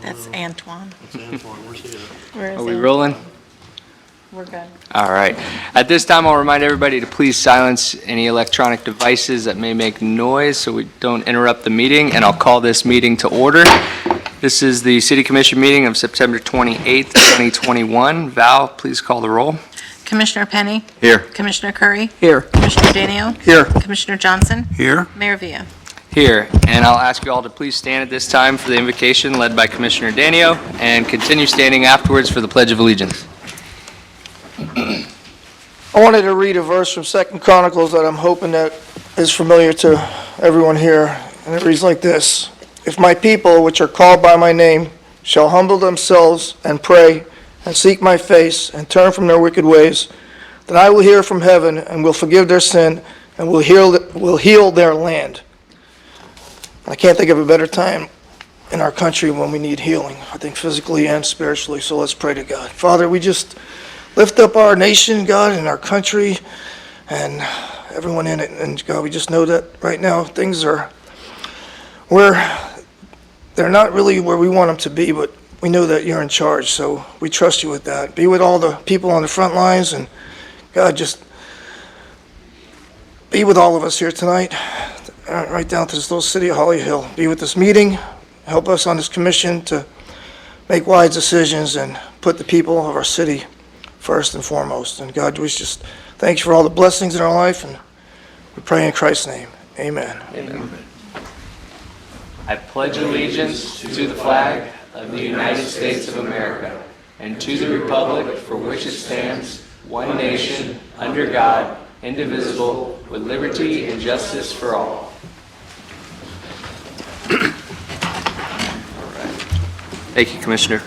That's Antoine. That's Antoine. Where's he at? Where is Are we he? rolling? We're good. All right. At this time, I'll remind everybody to please silence any electronic devices that may make noise so we don't interrupt the meeting, and I'll call this meeting to order. This is the City Commission meeting of September 28th, 2021. Val, please call the roll. Commissioner Penny? Here. Commissioner Curry? Here. Commissioner Danio? Here. Commissioner Johnson? Here. Mayor Villa? Here, and I'll ask you all to please stand at this time for the invocation led by Commissioner Danio, and continue standing afterwards for the Pledge of Allegiance. I wanted to read a verse from 2 Chronicles that I'm hoping that is familiar to everyone here, and it reads like this: "If my people, which are called by my name, shall humble themselves and pray and seek my face and turn from their wicked ways, then I will hear from heaven and will forgive their sin and will heal their land." I can't think of a better time in our country when we need healing, I think physically and spiritually, so let's pray to God. Father, we just lift up our nation, God, and our country and everyone in it. And God, we just know that right now things are they're not really where we want them to be, but we know that you're in charge, so we trust you with that. Be with all the people on the front lines, and God, just be with all of us here tonight, right down to this little city of Holly Hill. Be with this meeting. Help us on this commission to make wise decisions and put the people of our city first and foremost. And God, we just thank you for all the blessings in our life, and we pray in Christ's name. Amen. Amen. I pledge allegiance to the flag of the United States of America and to the republic for which it stands, one nation, under God, indivisible, with liberty and justice for all. Thank you, Commissioner.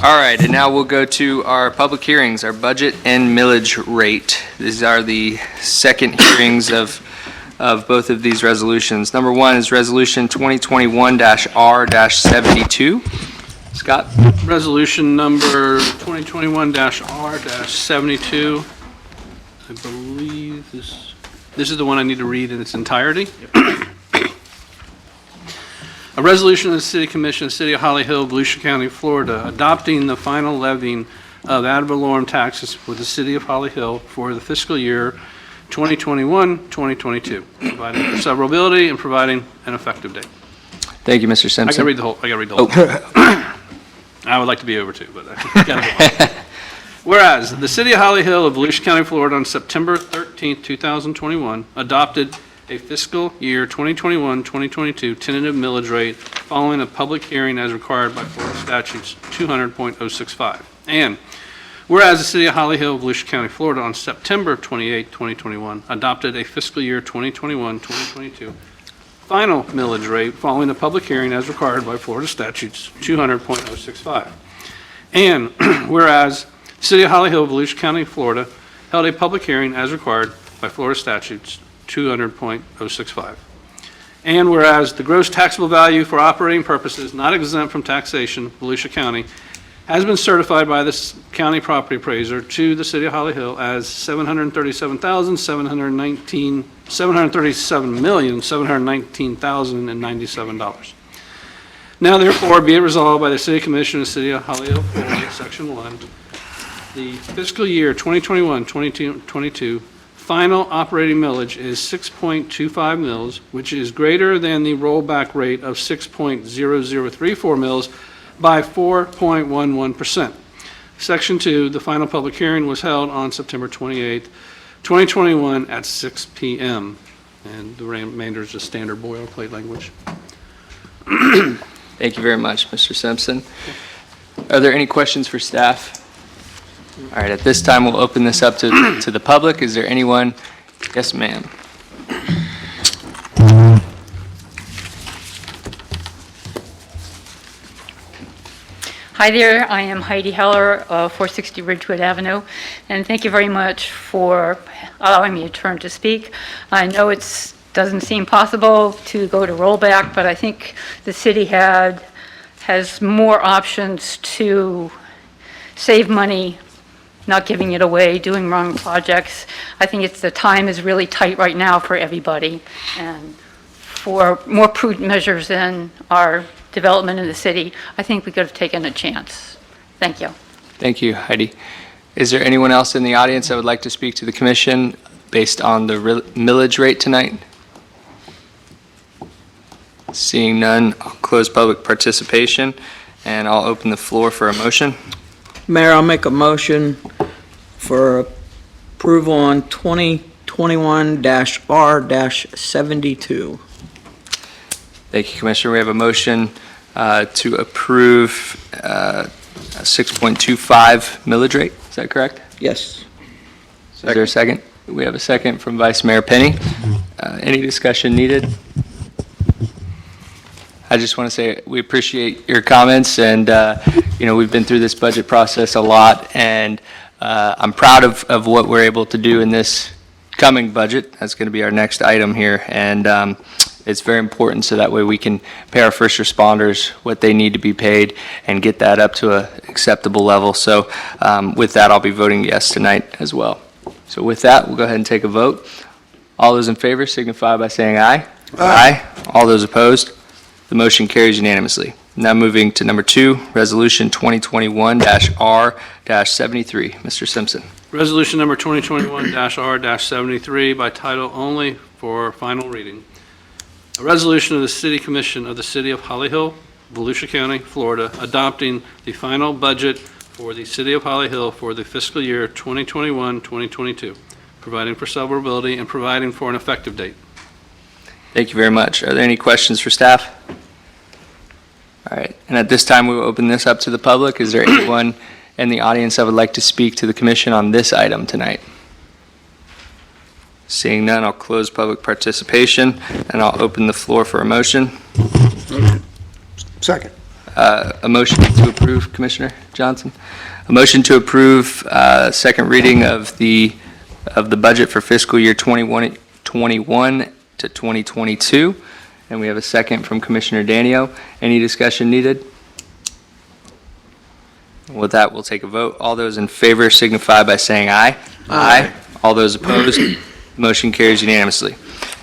All right, and now we'll go to our public hearings, our budget and millage rate. These are the second hearings of both of these resolutions. Number one is Resolution 2021-R-72. Scott? Resolution number 2021-R-72. I believe this is the one I need to read in its entirety. A resolution of the City Commission of the City of Holly Hill, Volusia County, Florida, adopting the final levying of ad valorem taxes for the City of Holly Hill for the fiscal year 2021-2022, providing for severability and providing an effective date. Thank you, Mr. Simpson. I gotta read the whole I would like to be over too, but I gotta go. Whereas, the City of Holly Hill of Volusia County, Florida, on September 13th, 2021, adopted a fiscal year 2021-2022 tentative millage rate following a public hearing as required by Florida statutes 200.065. And whereas the City of Holly Hill, Volusia County, Florida, on September 28, 2021, adopted a fiscal year 2021-2022 final millage rate following a public hearing as required by Florida statutes 200.065. And whereas City of Holly Hill, Volusia County, Florida, held a public hearing as required by Florida statutes 200.065. And whereas the gross taxable value for operating purposes not exempt from taxation, Volusia County, has been certified by the county property appraiser to the City of Holly Hill as $737,719,097. Now therefore be it resolved by the City Commission of the City of Holly Hill, Florida, Section 1, the fiscal year 2021-2022 final operating millage is 6.25 mils, which is greater than the rollback rate of 6.0034 mils by 4.11%. Section 2, the final public hearing was held on September 28, 2021 at 6 p.m. And the remainder is just standard boilerplate language. Thank you very much, Mr. Simpson. Are there any questions for staff? All right, at this time, we'll open this up to the public. Is there anyone? Yes, ma'am. Hi there, I am Heidi Heller of 460 Ridgewood Avenue, and thank you very much for allowing me a turn to speak. I know it doesn't seem possible to go to rollback, but I think the city has more options to save money, not giving it away, doing wrong projects. I think the time is really tight right now for everybody, and for more prudent measures than are development in the city, I think we could have taken a chance. Thank you. Thank you, Heidi. Is there anyone else in the audience that would like to speak to the commission based on the millage rate tonight? Seeing none, I'll close public participation, and I'll open the floor for a motion. Mayor, I'll make a motion for approval on 2021-R-72. Thank you, Commissioner. We have a motion to approve 6.25 millage rate. Is that correct? Yes. Is there a second? We have a second from Vice Mayor Penny. Any discussion needed? I just want to say we appreciate your comments, and, we've been through this budget process a lot, and I'm proud of what we're able to do in this coming budget. That's going to be our next item here, and it's very important so that way we can pay our first responders what they need to be paid and get that up to an acceptable level. So with that, I'll be voting yes tonight as well. So with that, we'll go ahead and take a vote. All those in favor signify by saying aye. Aye. All those opposed? The motion carries unanimously. Now moving to number 2, Resolution 2021-R-73. Mr. Simpson. Resolution number 2021-R-73 by title only for final reading. A resolution of the City Commission of the City of Holly Hill, Volusia County, Florida, adopting the final budget for the City of Holly Hill for the fiscal year 2021-2022, providing for severability and providing for an effective date. Thank you very much. Are there any questions for staff? All right, and at this time, we will open this up to the public. Is there anyone in the audience that would like to speak to the commission on this item tonight? Seeing none, I'll close public participation, and I'll open the floor for a motion. Second. A motion to approve, Commissioner Johnson? A motion to approve second reading of the budget for fiscal year 2021 to 2022. And we have a second from Commissioner Danio. Any discussion needed? With that, we'll take a vote. All those in favor signify by saying aye. Aye. All those opposed? Motion carries unanimously.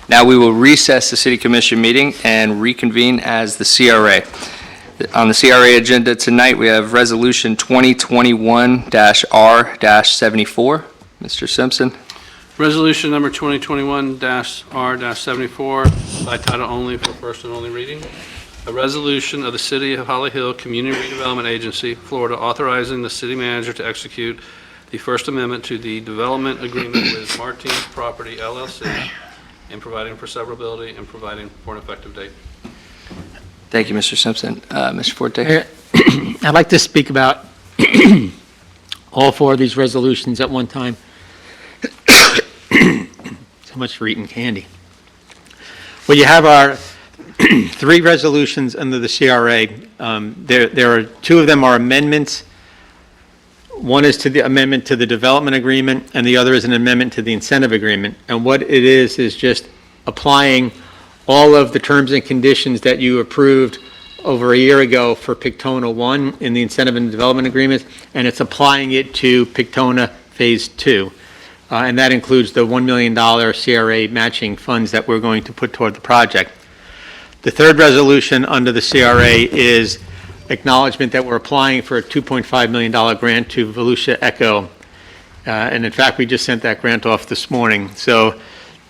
Now we will recess the City Commission meeting and reconvene as the CRA. On the CRA agenda tonight, we have Resolution 2021-R-74. Mr. Simpson. Resolution number 2021-R-74 by title only for first and only reading. A resolution of the City of Holly Hill Community Redevelopment Agency, Florida, authorizing the city manager to execute the First Amendment to the development agreement with Martinez Property LLC and providing for severability and providing for an effective date. Thank you, Mr. Simpson. Mr. Forte? Mayor, I'd like to speak about all 4 of these resolutions at one time. So much for eating candy. Well, you have our 3 resolutions under the CRA. There are 2 of them are amendments. One is to the amendment to the development agreement, and the other is an amendment to the incentive agreement. And what it is just applying all of the terms and conditions that you approved over a year ago for Pictona 1 in the incentive and development agreement, and it's applying it to Pictona Phase 2. And that includes the $1 million CRA matching funds that we're going to put toward the project. The 3rd resolution under the CRA is acknowledgement that we're applying for a $2.5 million grant to Volusia Echo. And in fact, we just sent that grant off this morning. So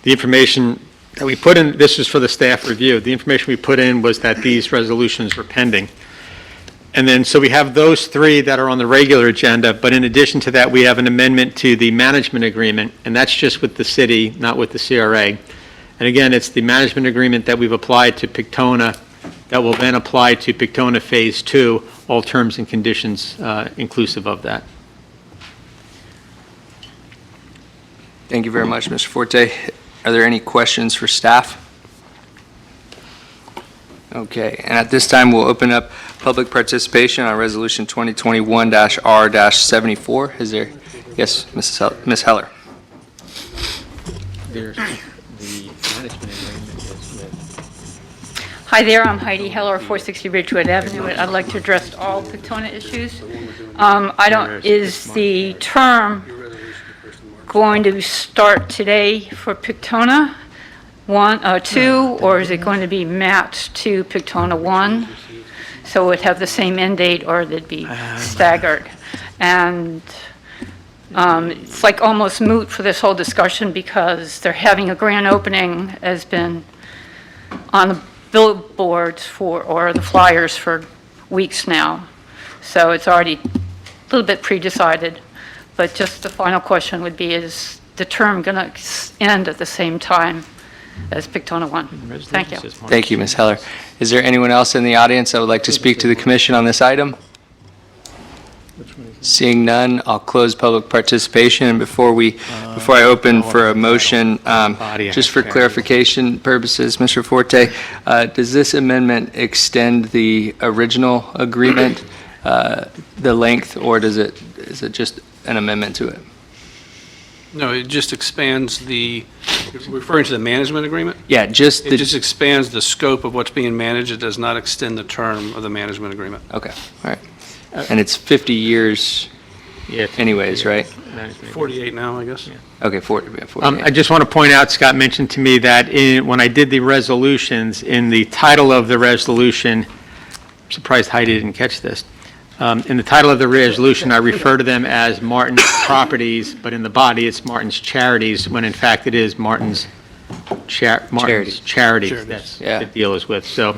the information that we put in, this is for the staff review, the information we put in was that these resolutions were pending. And then, so we have those 3 that are on the regular agenda, but in addition to that, we have an amendment to the management agreement, and that's just with the city, not with the CRA. And again, it's the management agreement that we've applied to Pictona that will then apply to Pictona Phase 2, all terms and conditions inclusive of that. Thank you very much, Mr. Forte. Are there any questions for staff? Okay, and at this time, we'll open up public participation on Resolution 2021-R-74. Is there, yes, Ms. Heller? There's the management agreement is with. Hi there, I'm Heidi Heller, 460 Ridgewood Avenue. I'd like to address all Pictona issues. Is the term going to start today for Pictona 2, or is it going to be matched to Pictona 1? so it would have the same end date or they'd be staggered. And it's like almost moot for this whole discussion because they're having a grand opening, has been on the billboards or the flyers for weeks now. So it's already a little bit pre-decided. But just the final question would be, is the term going to end at the same time as Pictona 1? Thank you. Thank you, Ms. Heller. Is there anyone else in the audience that would like to speak to the commission on this item? Seeing none, I'll close public participation. And before I open for a motion, just for clarification purposes, Mr. Forte, does this amendment extend the original agreement, the length, or is it just an amendment to it? No, it just expands you're referring to the management agreement? Yeah, It just expands the scope of what's being managed. It does not extend the term of the management agreement. okay, all right. And it's 50 years Yeah. anyways, right? 48 now, I guess. Okay, 40, yeah, 48. I just want to point out, Scott mentioned to me that when I did the resolutions, in the title of the resolution, I'm surprised Heidi didn't catch this. In the title of the resolution, I refer to them as Martin's Properties, but in the body, it's Martin's Charities, when in fact it is Martin's Charities. That's Yeah. what the deal is with. So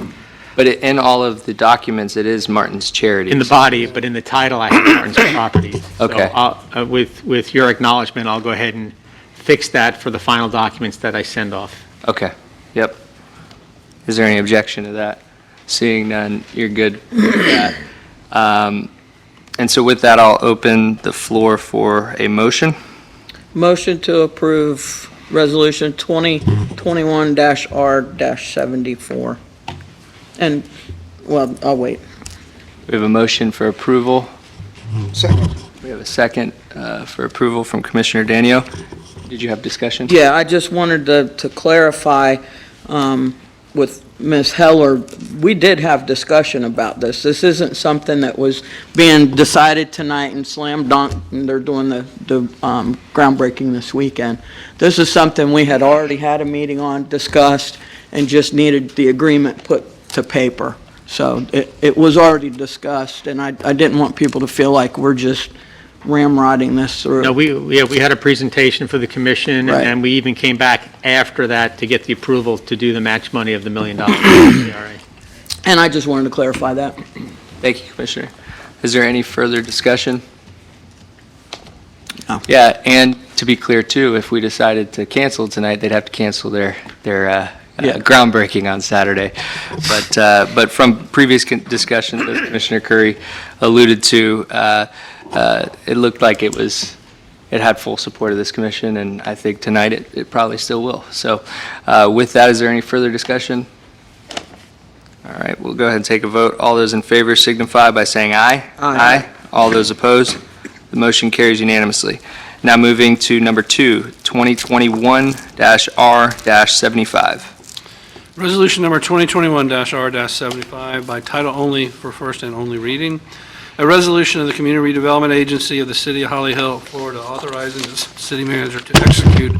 But in all of the documents, it is Martin's Charities. in the body, but in the title, I have Martin's Properties. Okay. So with your acknowledgement, I'll go ahead and fix that for the final documents that I send off. Okay, yep. Is there any objection to that? Seeing none, you're good with that. And so with that, I'll open the floor for a motion. Motion to approve Resolution 2021-R-74. And, well, I'll wait. We have a motion for approval. Second. We have a second for approval from Commissioner Danio. Did you have discussion? Yeah, I just wanted to clarify with Ms. Heller, we did have discussion about this. This isn't something that was being decided tonight and slam dunk, and they're doing the groundbreaking this weekend. This is something we had already had a meeting on, discussed, and just needed the agreement put to paper. So it was already discussed, and I didn't want people to feel like we're just ramrodding this through. No, we had a presentation for the commission, Right. and we even came back after that to get the approval to do the match money of the $1 million. CRA. And I just wanted to clarify that. Thank you, Commissioner. Is there any further discussion? No. Yeah, and to be clear too, if we decided to cancel tonight, they'd have to cancel their groundbreaking on Saturday. But from previous discussions, as Commissioner Curry alluded to, it looked like it had full support of this commission, and I think tonight it probably still will. So with that, is there any further discussion? All right, we'll go ahead and take a vote. All those in favor signify by saying aye. Aye. All those opposed? The motion carries unanimously. Now moving to number 2, 2021-R-75. Resolution number 2021-R-75 by title only for first and only reading. A resolution of the Community Redevelopment Agency of the City of Holly Hill, Florida, authorizing the city manager to execute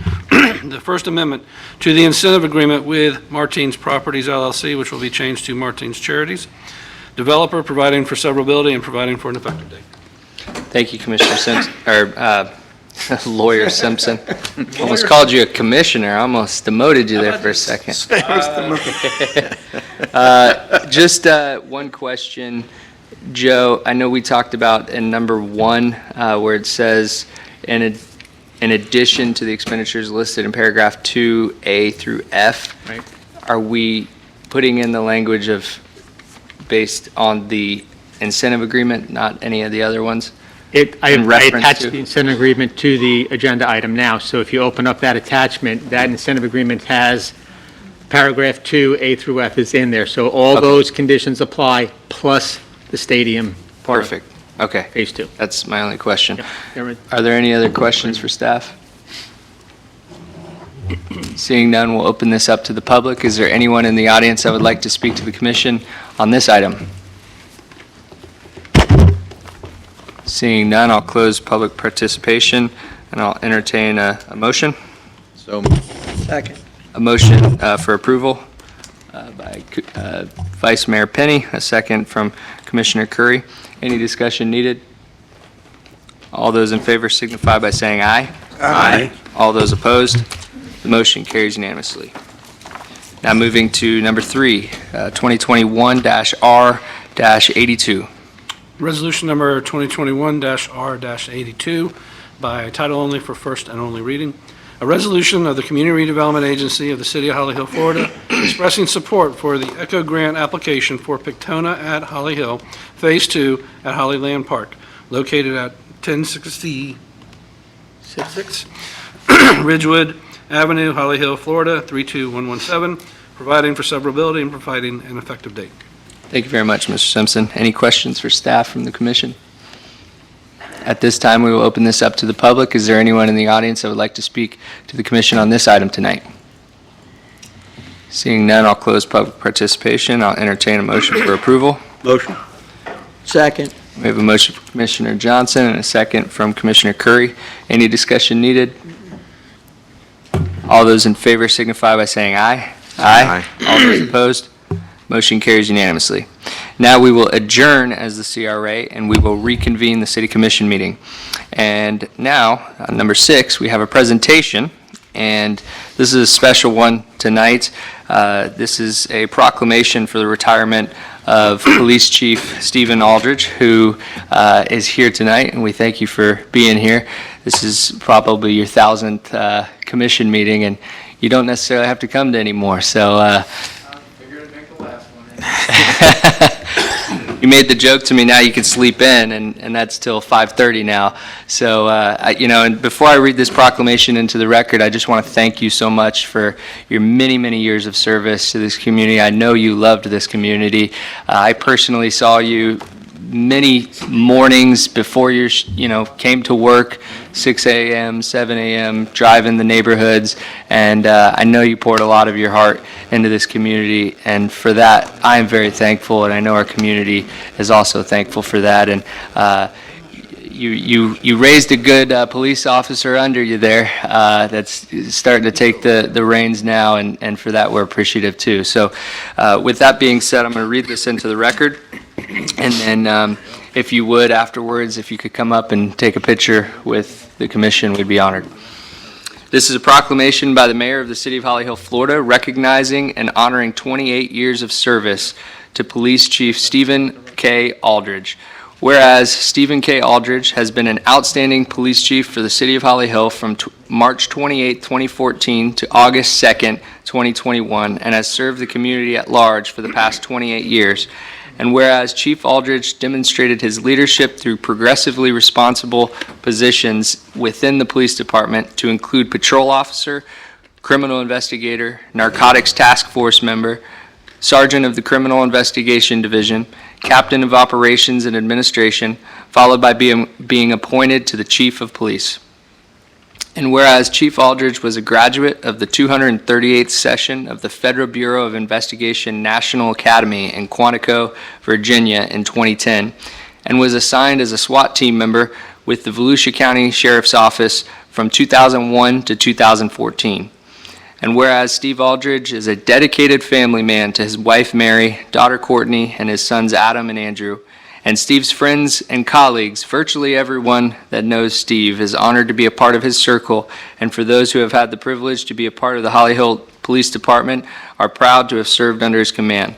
the First Amendment to the incentive agreement with Martin's Properties LLC, which will be changed to Martin's Charities, developer providing for severability and providing for an effective date. Thank you, Commissioner Simpson, or Lawyer Simpson. Almost called you a commissioner, I almost demoted you there for a second. Just one question, Joe. I know we talked about in number 1, where it says, in addition to the expenditures listed in paragraph 2A through F. Right. Are we putting in the language of based on the incentive agreement, not any of the other ones? I In reference attached to- the incentive agreement to the agenda item now, so if you open up that attachment, that incentive agreement has paragraph 2A through F is in there, so all Okay. those conditions apply, plus the stadium part of Perfect. Okay, phase 2. that's my only question. Yep, they're in. Are there any other questions for staff? Seeing none, we'll open this up to the public. Is there anyone in the audience that would like to speak to the commission on this item? Seeing none, I'll close public participation, and I'll entertain a motion. Second. A motion for approval by Vice Mayor Penny, a second from Commissioner Curry. Any discussion needed? All those in favor signify by saying aye. Aye. All those opposed? The motion carries unanimously. Now moving to number 3, 2021-R-82. Resolution number 2021-R-82 by title only for first and only reading. A resolution of the Community Redevelopment Agency of the City of Holly Hill, Florida, expressing support for the ECHO grant application for Pictona at Holly Hill, Phase 2 at Holly Land Park, located at 1066 Ridgewood Avenue, Holly Hill, Florida, 32117, providing for severability and providing an effective date. Thank you very much, Mr. Simpson. Any questions for staff from the commission? At this time, we will open this up to the public. Is there anyone in the audience that would like to speak to the commission on this item tonight? Seeing none, I'll close public participation. I'll entertain a motion for approval. Motion. Second. We have a motion from Commissioner Johnson and a second from Commissioner Curry. Any discussion needed? All those in favor signify by saying aye. Aye. All those opposed? Motion carries unanimously. Now we will adjourn as the CRA and we will reconvene the City Commission meeting. And now, on number 6, we have a presentation, and this is a special one tonight. This is a proclamation for the retirement of Police Chief Stephen Aldridge, who is here tonight, and we thank you for being here. This is probably your 1,000th commission meeting, and you don't necessarily have to come to any more, so you made the joke to me, now you can sleep in, and that's till 5:30 now. So, and before I read this proclamation into the record, I just want to thank you so much for your many, many years of service to this community. I know you loved this community. I personally saw you many mornings before you came to work, 6 a.m., 7 a.m., driving the neighborhoods, and I know you poured a lot of your heart into this community, and for that, I am very thankful, and I know our community is also thankful for that, and you raised a good police officer under you there that's starting to take the reins now, and for that, we're appreciative too. So with that being said, I'm going to read this into the record. And then, if you would, afterwards, if you could come up and take a picture with the commission, we'd be honored. This is a proclamation by the mayor of the City of Holly Hill, Florida, recognizing and honoring 28 years of service to Police Chief Stephen K. Aldridge. Whereas Stephen K. Aldridge has been an outstanding police chief for the City of Holly Hill from March 28, 2014 to August 2nd, 2021, and has served the community at large for the past 28 years. And whereas Chief Aldridge demonstrated his leadership through progressively responsible positions within the police department to include patrol officer, criminal investigator, narcotics task force member, sergeant of the Criminal Investigation Division, captain of operations and administration, followed by being appointed to the chief of police. And whereas Chief Aldridge was a graduate of the 238th session of the Federal Bureau of Investigation National Academy in Quantico, Virginia in 2010, and was assigned as a SWAT team member with the Volusia County Sheriff's Office from 2001 to 2014. And whereas Steve Aldridge is a dedicated family man to his wife Mary, daughter Courtney, and his sons Adam and Andrew, and Steve's friends and colleagues, virtually everyone that knows Steve is honored to be a part of his circle, and for those who have had the privilege to be a part of the Holly Hill Police Department are proud to have served under his command.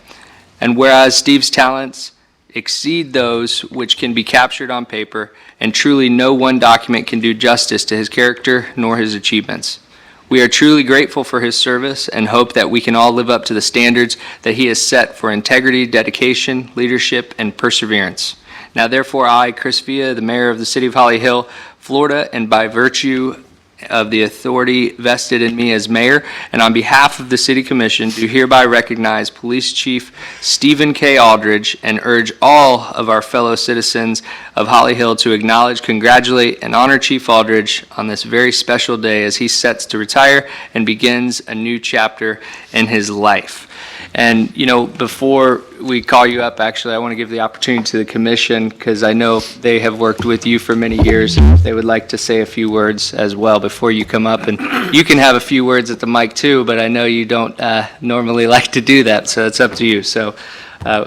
And whereas Steve's talents exceed those which can be captured on paper, and truly no one document can do justice to his character nor his achievements. We are truly grateful for his service and hope that we can all live up to the standards that he has set for integrity, dedication, leadership, and perseverance. Now, therefore, I, Chris Villa, the mayor of the City of Holly Hill, Florida, and by virtue of the authority vested in me as mayor, and on behalf of the City Commission, do hereby recognize Police Chief Stephen K. Aldridge and urge all of our fellow citizens of Holly Hill to acknowledge, congratulate, and honor Chief Aldridge on this very special day as he sets to retire and begins a new chapter in his life. And, you know, before we call you up, actually, I want to give the opportunity to the commission, because I know they have worked with you for many years, and they would like to say a few words as well before you come up. And you can have a few words at the mic too, but I know you don't normally like to do that, so it's up to you. So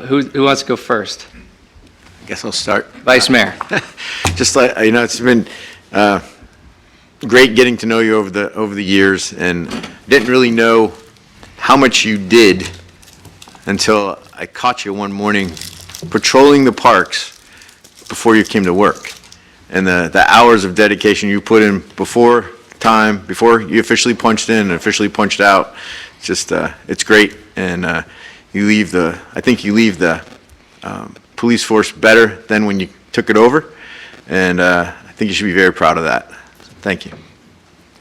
who wants to go first? I guess I'll start. Vice Mayor. Just like, you know, it's been great getting to know you over the years, and didn't really know how much you did until I caught you one morning patrolling the parks before you came to work. And the hours of dedication you put in before you officially punched in and officially punched out, just, it's great. And I think you leave the police force better than when you took it over. And I think you should be very proud of that. Thank you.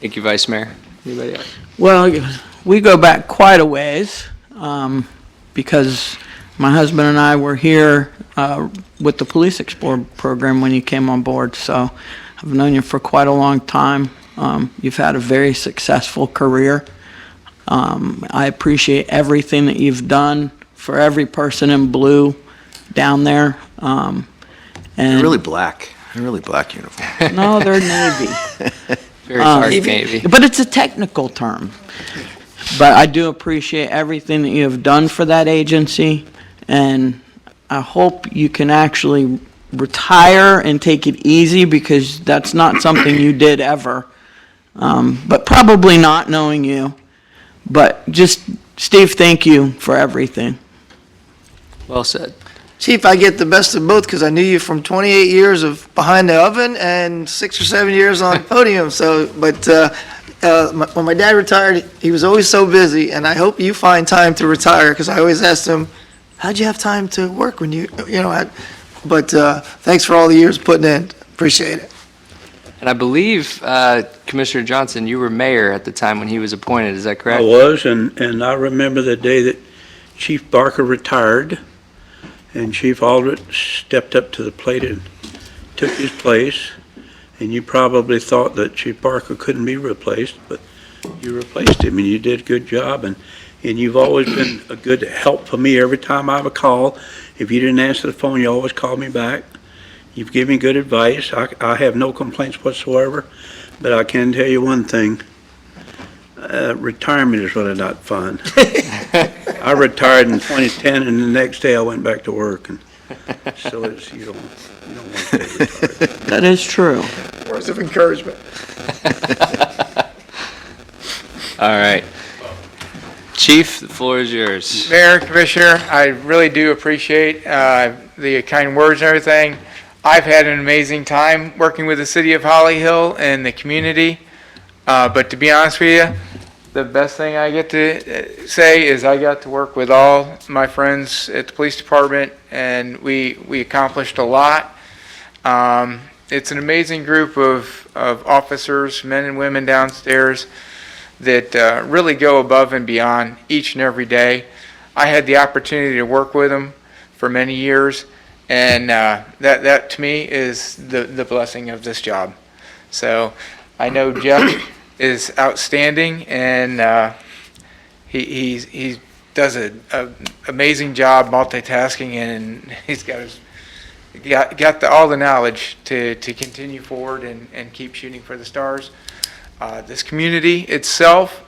Thank you, Vice Mayor. Anybody else? Well, we go back quite a ways, because my husband and I were here with the Police Explorer program when you came on board, so I've known you for quite a long time. You've had a very successful career. I appreciate everything that you've done for every person in blue down there. You're And really black. You're really black uniform. no, they're Navy. Very sorry, Navy. But it's a technical term. But I do appreciate everything that you have done for that agency, and I hope you can actually retire and take it easy, because that's not something you did ever. But probably not, knowing you. But just, Steve, thank you for everything. Well said. Chief, I get the best of both because I knew you from 28 years of behind the oven and 6 or 7 years on the podium. So, but when my dad retired, he was always so busy, and I hope you find time to retire, because I always asked him, how'd you have time to work when but thanks for all the years putting in. Appreciate it. And I believe, Commissioner Johnson, you were mayor at the time when he was appointed, is that I correct? was, and I remember the day that Chief Barker retired, and Chief Aldrich stepped up to the plate and took his place, and you probably thought that Chief Barker couldn't be replaced, but you replaced him, and you did a good job, and you've always been a good help for me every time I have a call. If you didn't answer the phone, you always called me back. You've given me good advice. I have no complaints whatsoever, but I can tell you one thing. Retirement is really not fun. I retired in 2010, and the next day I went back to work, and so you don't want to get retired. That is true. Words of encouragement. All right. Chief, the floor is yours. Mayor, Commissioner, I really do appreciate the kind words and everything. I've had an amazing time working with the city of Holly Hill and the community, but to be honest with you, the best thing I get to say is I got to work with all my friends at the police department, and we accomplished a lot. It's an amazing group of officers, men and women downstairs, that really go above and beyond each and every day. I had the opportunity to work with them for many years, and that to me is the blessing of this job. So I know Jeff is outstanding, and he does an amazing job multitasking, and he's got all the knowledge to continue forward and keep shooting for the stars. This community itself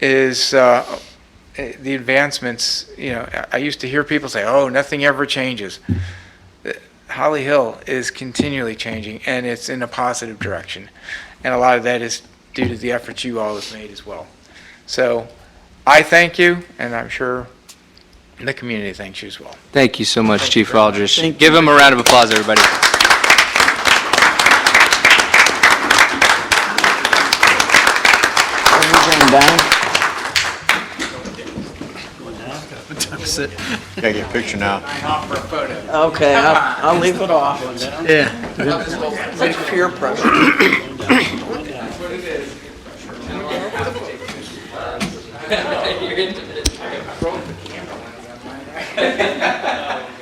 is the advancements. I used to hear people say, "Oh, nothing ever changes." Holly Hill is continually changing, and it's in a positive direction, and a lot of that is due to the efforts you all have made as well. So I thank you, and I'm sure the community thanks you as well. Thank you so much, Chief Aldrich. Thank Give him a round of applause, everybody. Everything down? Gotta get a picture now. Okay, I'll leave it off. It's peer pressure.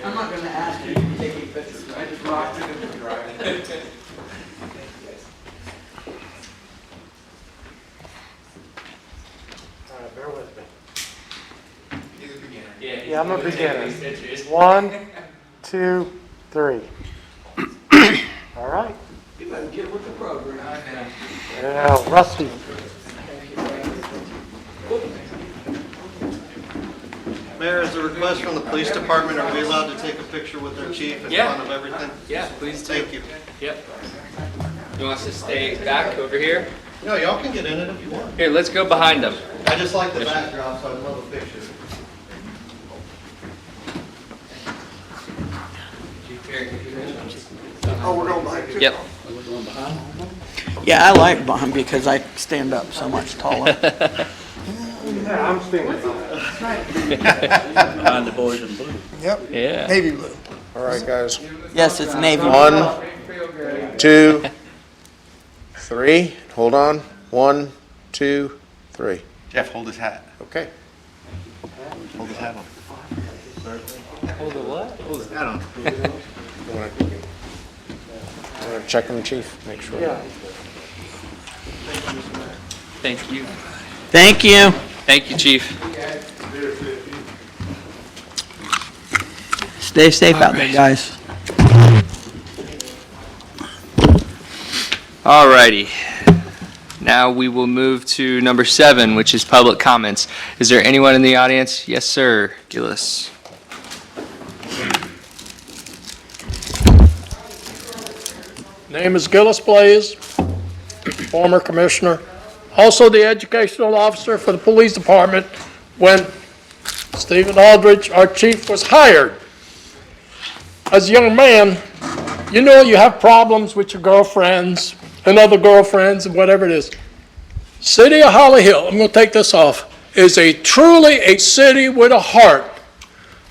I'm not gonna ask you to take any pictures. I just rocked it in the drive. Bear with me. He's a beginner. I'm a beginner. 1, 2, 3. All right. You better get with the program. Yeah, Rusty. Mayor, as a request from the police department, are we allowed to take a picture with their chief in Yeah. front of everything? Yeah, please do. Thank you. Yep. You want us to stay back over here? No, y'all can get in it if you want. Here, let's go behind them. I just like the backdrop, so I'd love a picture. Oh, we're going behind you? Yep. Yeah, I like Bon because I stand up so much taller. Yeah, I'm standing. Behind the boys in blue. Yep, Yeah. navy blue. All right, guys. Yes, it's navy. 1, 2, 3. Hold on. 1, 2, 3. Jeff, hold his hat. Okay. Hold his hat on. Hold the what? Hold his hat on. I'm going to check on the chief, make sure. Thank you. Thank you. Thank you, Chief. Stay safe out there, guys. All righty. Now we will move to number 7, which is public comments. Is there anyone in the audience? Yes, sir. Gillis. Name is Gillis Blaze, former commissioner, also the educational officer for the police department when Stephen Aldrich, our chief, was hired. As a young man, you know you have problems with your girlfriends and other girlfriends and whatever it is. City of Holly Hill, I'm going to take this off, is truly a city with a heart.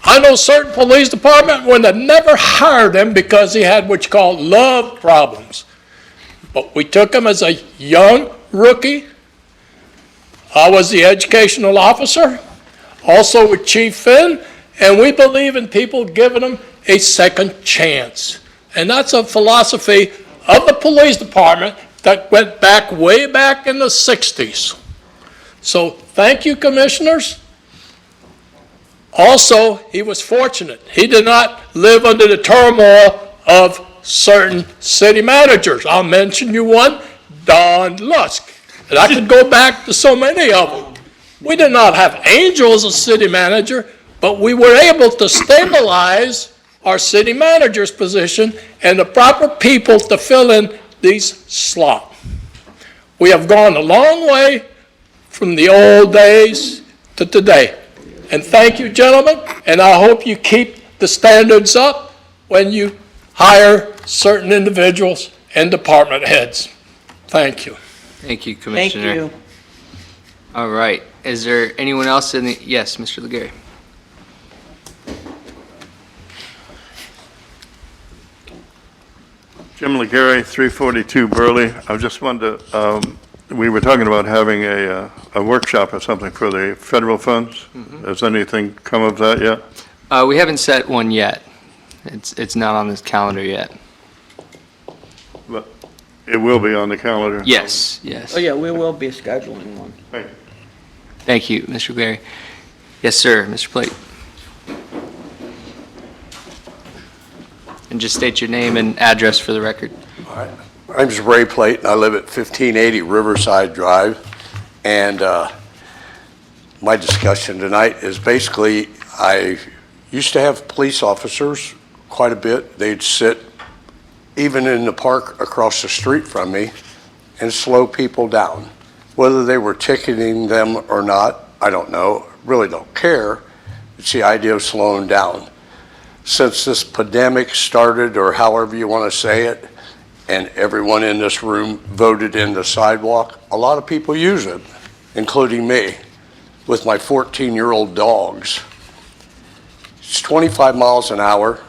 I know certain police department when they never hired him because he had what you call love problems. But we took him as a young rookie. I was the educational officer, also with Chief Finn, and we believe in people giving them a second chance. And that's a philosophy of the police department that went back way back in the 60s. So thank you, commissioners. Also, he was fortunate. He did not live under the turmoil of certain city managers. I'll mention you one, Don Lusk. And I could go back to so many of them. We did not have Angel as a city manager, but we were able to stabilize our city manager's position and the proper people to fill in these slots. We have gone a long way from the old days to today. And thank you, gentlemen, and I hope you keep the standards up when you hire certain individuals and department heads. Thank you. Thank you, Thank Commissioner. you. All right. Is there anyone else in the, yes, Mr. Legary. Jim Legary, 342 Burley. I just wanted to, we were talking about having a workshop or something for the federal funds. Has anything come of that yet? We haven't set one yet. It's not on this calendar yet. But it will be on the calendar. Yes, yes. Oh, yeah, we will be scheduling one. Thank you. Thank you, Mr. Legary. Yes, sir, Mr. Plate. And just state your name and address for the record. All right. My name's Ray Plate, and I live at 1580 Riverside Drive. And my discussion tonight is basically, I used to have police officers quite a bit. They'd sit even in the park across the street from me and slow people down. Whether they were ticketing them or not, I don't know, really don't care. It's the idea of slowing down. Since this pandemic started, or however you want to say it, and everyone in this room voted in the sidewalk, a lot of people use it, including me, with my 14-year-old dogs. It's 25 miles an hour.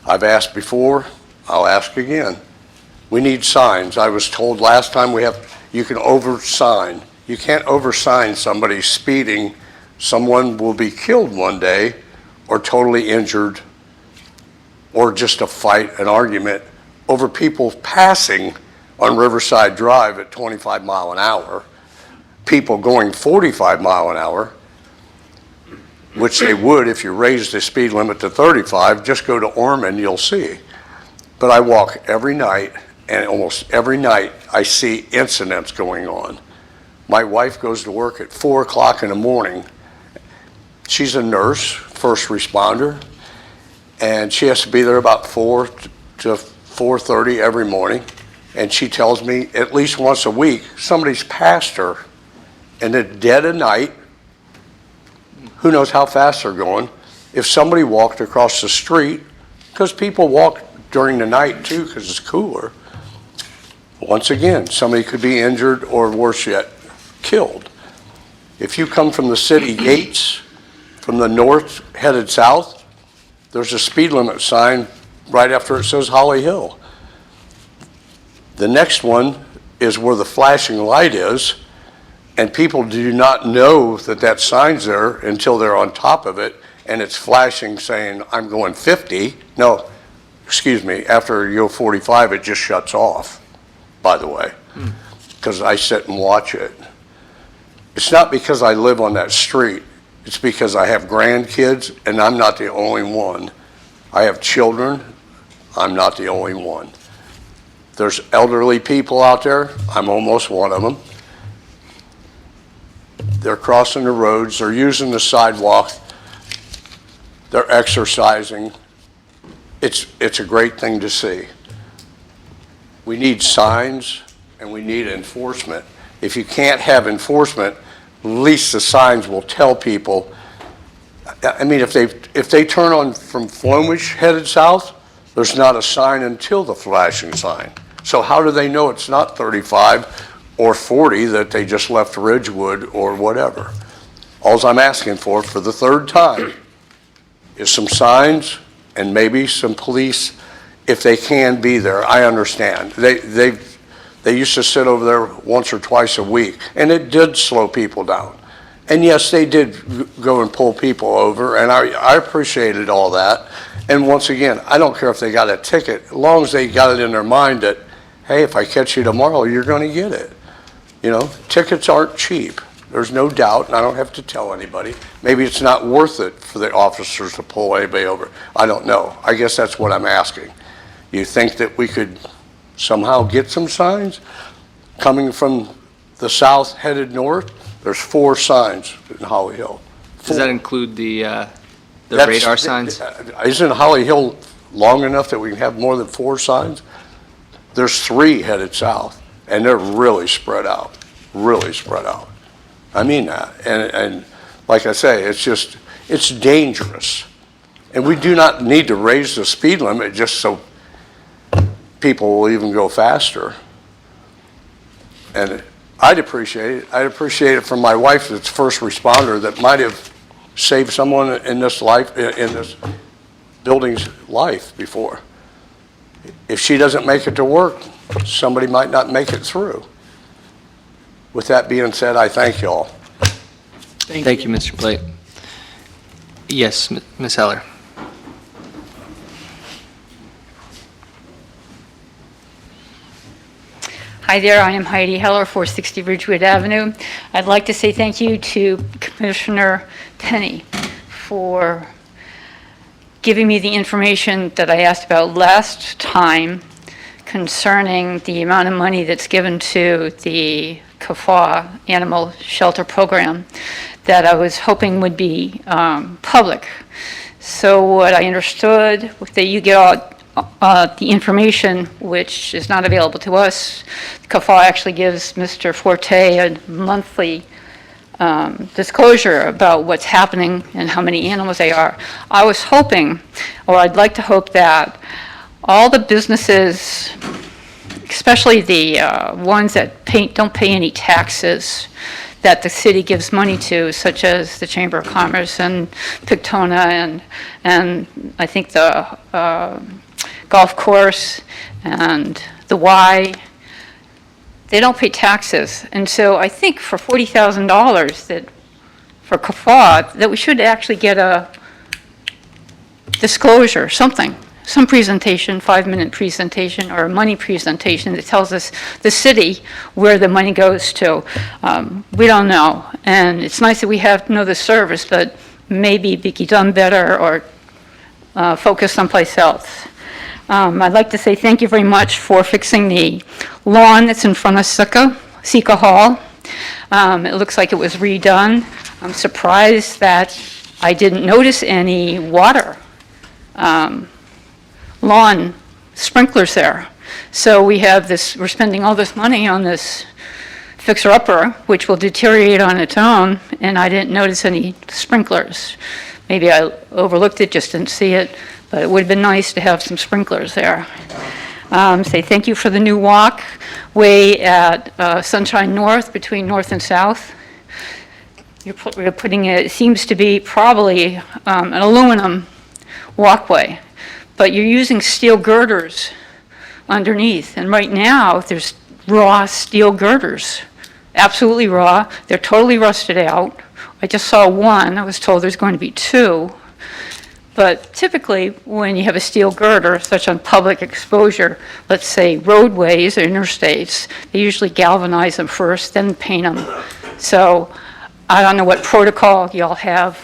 I've asked before, I'll ask again. We need signs. I was told last time you can over-sign. You can't over-sign somebody speeding. Someone will be killed one day or totally injured, or just a fight, an argument over people passing on Riverside Drive at 25 mile an hour, people going 45 mile an hour. which they would if you raised the speed limit to 35. Just go to Ormond, you'll see. But I walk every night, and almost every night I see incidents going on. My wife goes to work at 4 o'clock in the morning. She's a nurse, first responder, and she has to be there about 4 to 4:30 every morning. And she tells me at least once a week, somebody's passed her in the dead of night. Who knows how fast they're going? If somebody walked across the street, because people walk during the night too because it's cooler, once again, somebody could be injured or worse yet, killed. If you come from the city gates, from the north headed south, there's a speed limit sign right after it says Holly Hill. The next one is where the flashing light is, and people do not know that that sign's there until they're on top of it, and it's flashing saying, I'm going 50. No, excuse me, after you go 45, it just shuts off, by the way, because I sit and watch it. It's not because I live on that street. It's because I have grandkids, and I'm not the only one. I have children. I'm not the only one. There's elderly people out there. I'm almost one of them. They're crossing the roads. They're using the sidewalk. They're exercising. It's a great thing to see. We need signs, and we need enforcement. If you can't have enforcement, at least the signs will tell people. I mean, if they turn on from Flomish headed south, there's not a sign until the flashing sign. So how do they know it's not 35 or 40 that they just left Ridgewood or whatever? All I'm asking for the third time is some signs and maybe some police if they can be there. I understand. They used to sit over there once or twice a week, and it did slow people down. And yes, they did go and pull people over, and I appreciated all that. And once again, I don't care if they got a ticket, as long as they got it in their mind that, hey, if I catch you tomorrow, you're going to get it. You know, tickets aren't cheap. There's no doubt, and I don't have to tell anybody. Maybe it's not worth it for the officers to pull anybody over. I don't know. I guess that's what I'm asking. You think that we could somehow get some signs coming from the south headed north? There's 4 signs in Holly Hill. Does that include the radar signs? Isn't Holly Hill long enough that we can have more than 4 signs? There's 3 headed south, and they're really spread out, really spread out. I mean that, and like I say, it's dangerous. And we do not need to raise the speed limit just so people will even go faster. And I'd appreciate it. I'd appreciate it from my wife that's first responder that might have saved someone in this life, in this building's life before. If she doesn't make it to work, somebody might not make it through. With that being said, I thank you all. Thank you, Mr. Blake. Yes, Ms. Heller. Hi there, I am Heidi Heller, 460 Ridgewood Avenue. I'd like to say thank you to Commissioner Penny for giving me the information that I asked about last time concerning the amount of money that's given to the CAFA Animal Shelter Program that I was hoping would be public. So what I understood, that you get all the information which is not available to us. CAFA actually gives Mr. Forte a monthly disclosure about what's happening and how many animals they are. I was hoping, or I'd like to hope that all the businesses, especially the ones that don't pay any taxes, that the city gives money to, such as the Chamber of Commerce and Pictona and I think the golf course and the Y, they don't pay taxes. And so I think for $40,000 that for CAFA, that we should actually get a disclosure, something, some presentation, 5-minute presentation or a money presentation that tells us the city where the money goes to. We don't know. And it's nice that we know the service, but maybe be done better or focus someplace else. I'd like to say thank you very much for fixing the lawn that's in front of Sika Hall. It looks like it was redone. I'm surprised that I didn't notice any water lawn sprinklers there. So we're spending all this money on this fixer-upper, which will deteriorate on its own, and I didn't notice any sprinklers. Maybe I overlooked it, just didn't see it, but it would have been nice to have some sprinklers there. Say thank you for the new walkway at Sunshine North, between North and South. You're putting it seems to be probably an aluminum walkway, but you're using steel girders underneath, and right now there's raw steel girders, absolutely raw. They're totally rusted out. I just saw one. I was told there's going to be two. But typically, when you have a steel girder, such on public exposure, let's say roadways or interstates, they usually galvanize them first, then paint them. So I don't know what protocol y'all have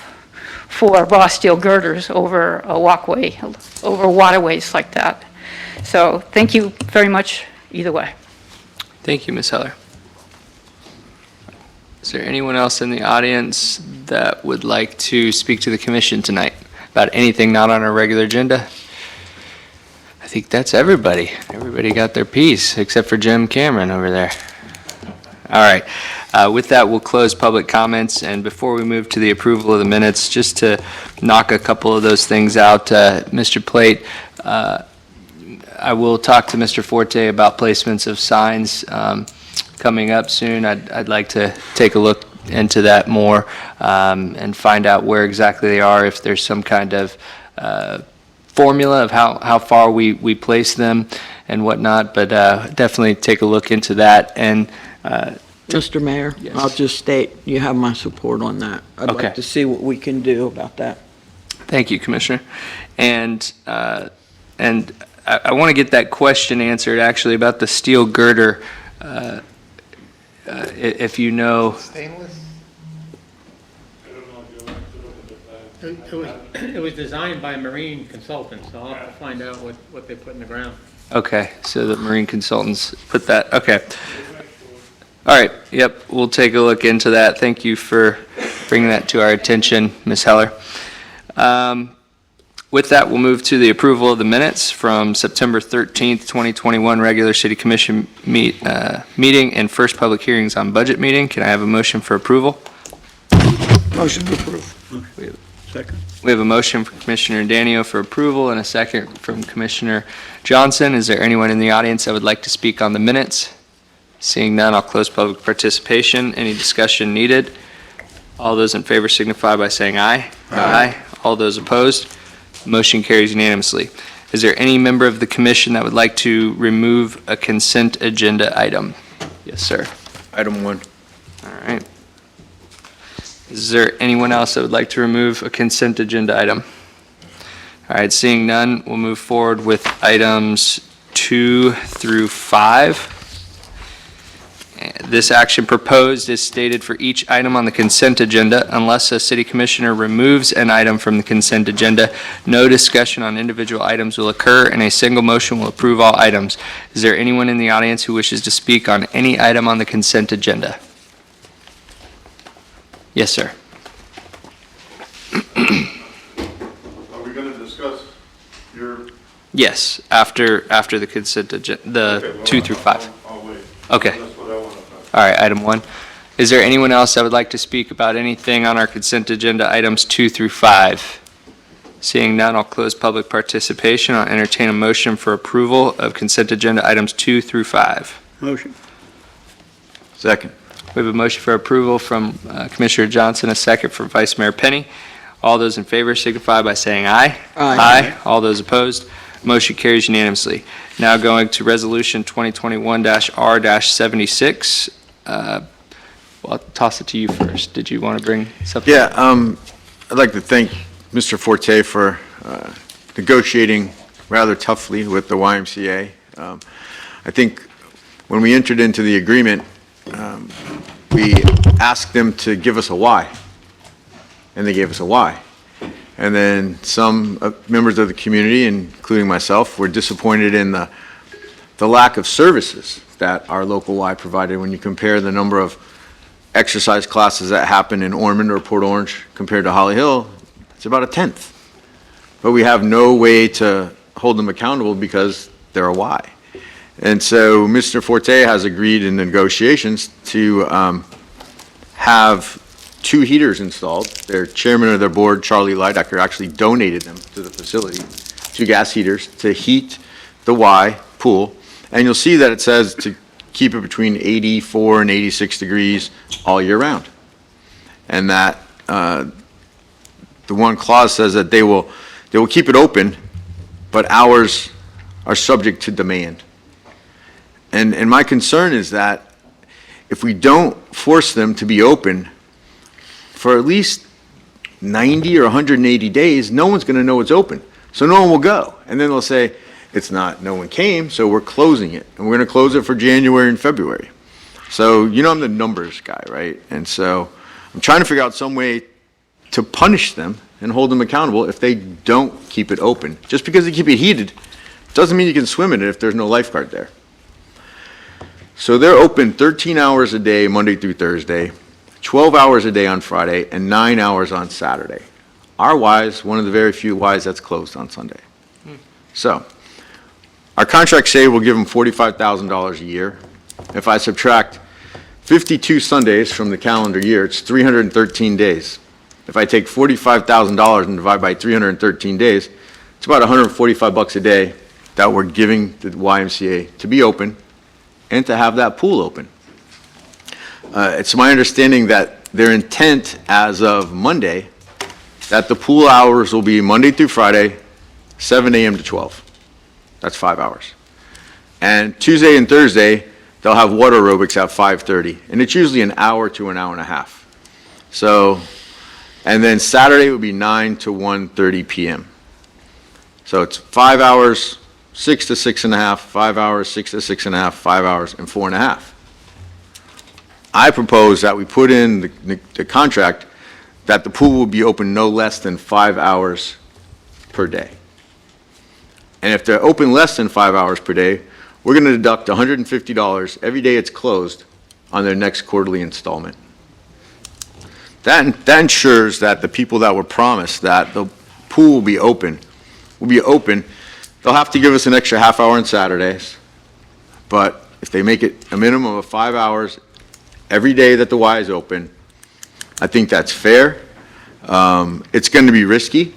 for raw steel girders over a walkway, over waterways like that. So thank you very much either way. Thank you, Ms. Heller. Is there anyone else in the audience that would like to speak to the commission tonight about anything not on our regular agenda? I think that's everybody. Everybody got their piece, except for Jim Cameron over there. All right. With that, we'll close public comments, and before we move to the approval of the minutes, just to knock a couple of those things out, Mr. Plate, I will talk to Mr. Forte about placements of signs coming up soon. I'd like to take a look into that more and find out where exactly they are, if there's some kind of formula of how far we place them and whatnot, but definitely take a look into that. And Mr. Mayor, Yes. I'll just state you have my support on that. I'd Okay. like to see what we can do about that. Thank you, Commissioner. And I want to get that question answered, actually, about the steel girder. If you know, Stainless? It was designed by marine consultants, so I'll have to find out what they put in the ground. okay, so the marine consultants put that, okay. All right, yep, we'll take a look into that. Thank you for bringing that to our attention, Ms. Heller. With that, we'll move to the approval of the minutes from September 13th, 2021, regular city commission meeting and first public hearings on budget meeting. Can I have a motion for approval? Motion to approve. Second. We have a motion from Commissioner Danio for approval and a second from Commissioner Johnson. Is there anyone in the audience that would like to speak on the minutes? Seeing none, I'll close public participation. Any discussion needed? All those in favor signify by saying aye. Aye. All those opposed? Motion carries unanimously. Is there any member of the commission that would like to remove a consent agenda item? Yes, sir. Item 1. All right. Is there anyone else that would like to remove a consent agenda item? All right, seeing none, we'll move forward with items 2 through 5. This action proposed is stated for each item on the consent agenda. Unless a city commissioner removes an item from the consent agenda, no discussion on individual items will occur, and a single motion will approve all items. Is there anyone in the audience who wishes to speak on any item on the consent agenda? Yes, sir. Are we going to discuss your? Yes, after the consent agenda, Okay, well, 2 through 5. I'll wait. Okay. That's what I want to know. All right, item 1. Is there anyone else that would like to speak about anything on our consent agenda, items 2 through 5? Seeing none, I'll close public participation. I'll entertain a motion for approval of consent agenda items 2 through 5. Motion. Second. We have a motion for approval from Commissioner Johnson, a second from Vice Mayor Penny. All those in favor signify by saying aye. Aye. All those opposed, motion carries unanimously. Now going to Resolution 2021-R-76. Well, I'll toss it to you first. Did you want to bring something? Yeah, I'd like to thank Mr. Forte for negotiating rather toughly with the YMCA. I think when we entered into the agreement, we asked them to give us a why. and they gave us a Y. And then some members of the community, including myself, were disappointed in the lack of services that our local Y provided when you compare the number of exercise classes that happen in Ormond or Port Orange compared to Holly Hill. It's about a tenth. But we have no way to hold them accountable because they're a Y. And so Mr. Forte has agreed in negotiations to have 2 heaters installed. Their chairman of their board, Charlie Leidecker, actually donated them to the facility, 2 gas heaters to heat the Y pool. And you'll see that it says to keep it between 84 and 86 degrees all year round. And that the one clause says that they will keep it open, but hours are subject to demand. And my concern is that if we don't force them to be open for at least 90 or 180 days, no one's going to know it's open. So no one will go. And then they'll say, no one came, so we're closing it. And we're going to close it for January and February. So, I'm the numbers guy, right? And so I'm trying to figure out some way to punish them and hold them accountable if they don't keep it open. Just because they keep it heated doesn't mean you can swim in it if there's no lifeguard there. So they're open 13 hours a day, Monday through Thursday, 12 hours a day on Friday, and 9 hours on Saturday. Our Y's, one of the very few Y's that's closed on Sunday. So our contracts say we'll give them $45,000 a year. If I subtract 52 Sundays from the calendar year, it's 313 days. If I take $45,000 and divide by 313 days, it's about $145 a day that we're giving the YMCA to be open and to have that pool open. It's my understanding that their intent as of Monday, that the pool hours will be Monday through Friday, 7 a.m. to 12. That's 5 hours. And Tuesday and Thursday, they'll have water aerobics at 5:30, and it's usually an hour to an hour and a half. So, and then Saturday would be 9 to 1:30 p.m. So it's 5 hours, 6 to 6.5, 5 hours, 6 to 6.5, 5 hours, and 4.5. I propose that we put in the contract that the pool will be open no less than 5 hours per day. And if they're open less than 5 hours per day, we're going to deduct $150 every day it's closed on their next quarterly installment. That ensures that the people that were promised that the pool will be open. They'll have to give us an extra half hour on Saturdays, but if they make it a minimum of 5 hours every day that the Y is open, I think that's fair. It's going to be risky.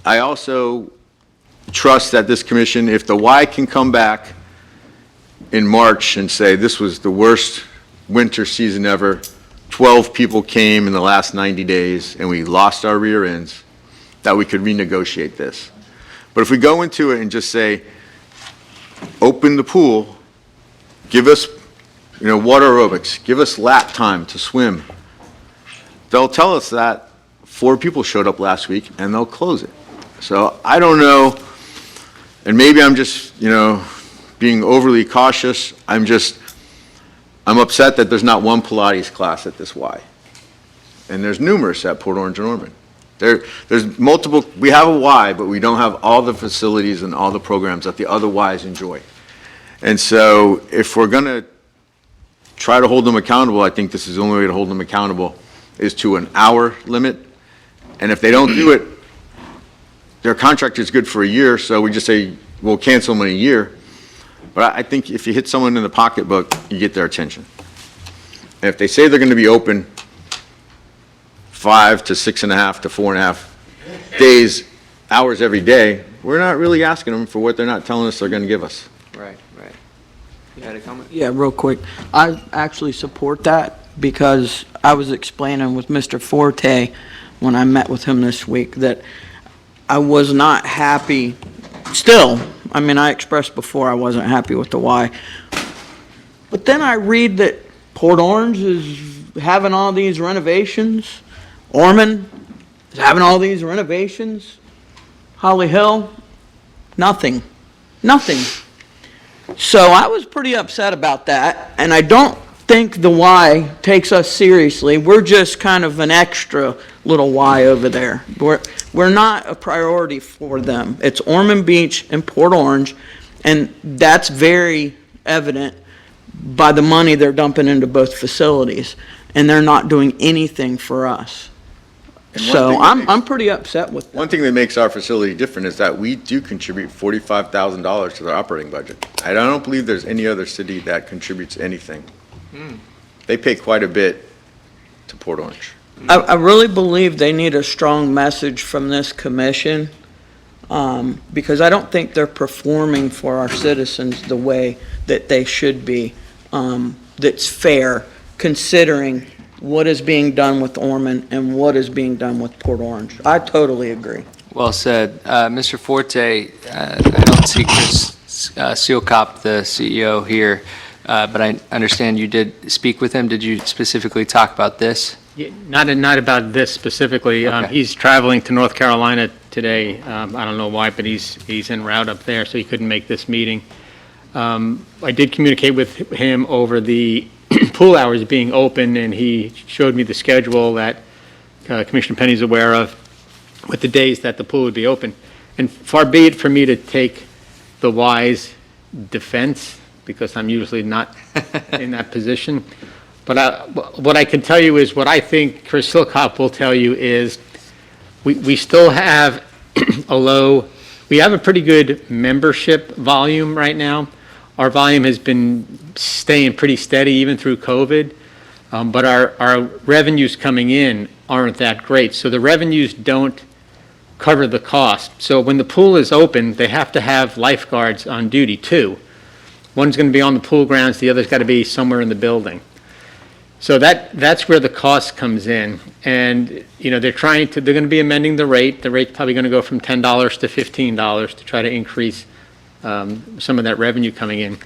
I also trust that this commission, if the Y can come back in March and say this was the worst winter season ever, 12 people came in the last 90 days and we lost our rear ends, that we could renegotiate this. But if we go into it and just say, open the pool, give us, water aerobics, give us lap time to swim, they'll tell us that 4 people showed up last week and they'll close it. So I don't know, and maybe I'm just, being overly cautious. I'm upset that there's not one Pilates class at this Y. And there's numerous at Port Orange and Ormond. There's multiple, we have a Y, but we don't have all the facilities and all the programs that the other Ys enjoy. And so if we're going to try to hold them accountable, I think this is the only way to hold them accountable is to an hour limit. And if they don't do it, their contract is good for a year, so we just say, we'll cancel them in a year. But I think if you hit someone in the pocketbook, you get their attention. And if they say they're going to be open 5 to 6.5 to 4.5 days, hours every day, we're not really asking them for what they're not telling us they're going to give us. Right. You had a comment? Yeah, real quick. I actually support that because I was explaining with Mr. Forte when I met with him this week that I was not happy. Still, I expressed before I wasn't happy with the Y. But then I read that Port Orange is having all these renovations. Ormond is having all these renovations. Holly Hill, nothing. So I was pretty upset about that, and I don't think the Y takes us seriously. We're just kind of an extra little Y over there. We're not a priority for them. It's Ormond Beach and Port Orange, and that's very evident by the money they're dumping into both facilities, and they're not doing anything for us. And one So thing that makes- I'm pretty upset with that. One thing that makes our facility different is that we do contribute $45,000 to their operating budget. I don't believe there's any other city that contributes anything. They pay quite a bit to Port Orange. I really believe they need a strong message from this commission, because I don't think they're performing for our citizens the way that they should be, that's fair, considering what is being done with Ormond and what is being done with Port Orange. I totally agree. Well said. Mr. Forte, I don't see Chris Seelkop, the CEO, here, but I understand you did speak with him. Did you specifically talk about this? Yeah, not about this specifically. Okay. He's traveling to North Carolina today. I don't know why, but he's en route up there, so he couldn't make this meeting. I did communicate with him over the pool hours being open, and he showed me the schedule that Commissioner Penny's aware of with the days that the pool would be open. And far be it for me to take the wise defense, because I'm usually not in that position. But what I can tell you is, what I think Chris Seelkop will tell you is, we still have we have a pretty good membership volume right now. Our volume has been staying pretty steady even through COVID, but our revenues coming in aren't that great. So the revenues don't cover the cost. So when the pool is open, they have to have lifeguards on duty too. One's going to be on the pool grounds, the other's got to be somewhere in the building. So that's where the cost comes in. And, they're going to be amending the rate. The rate's probably going to go from $10 to $15 to try to increase some of that revenue coming in.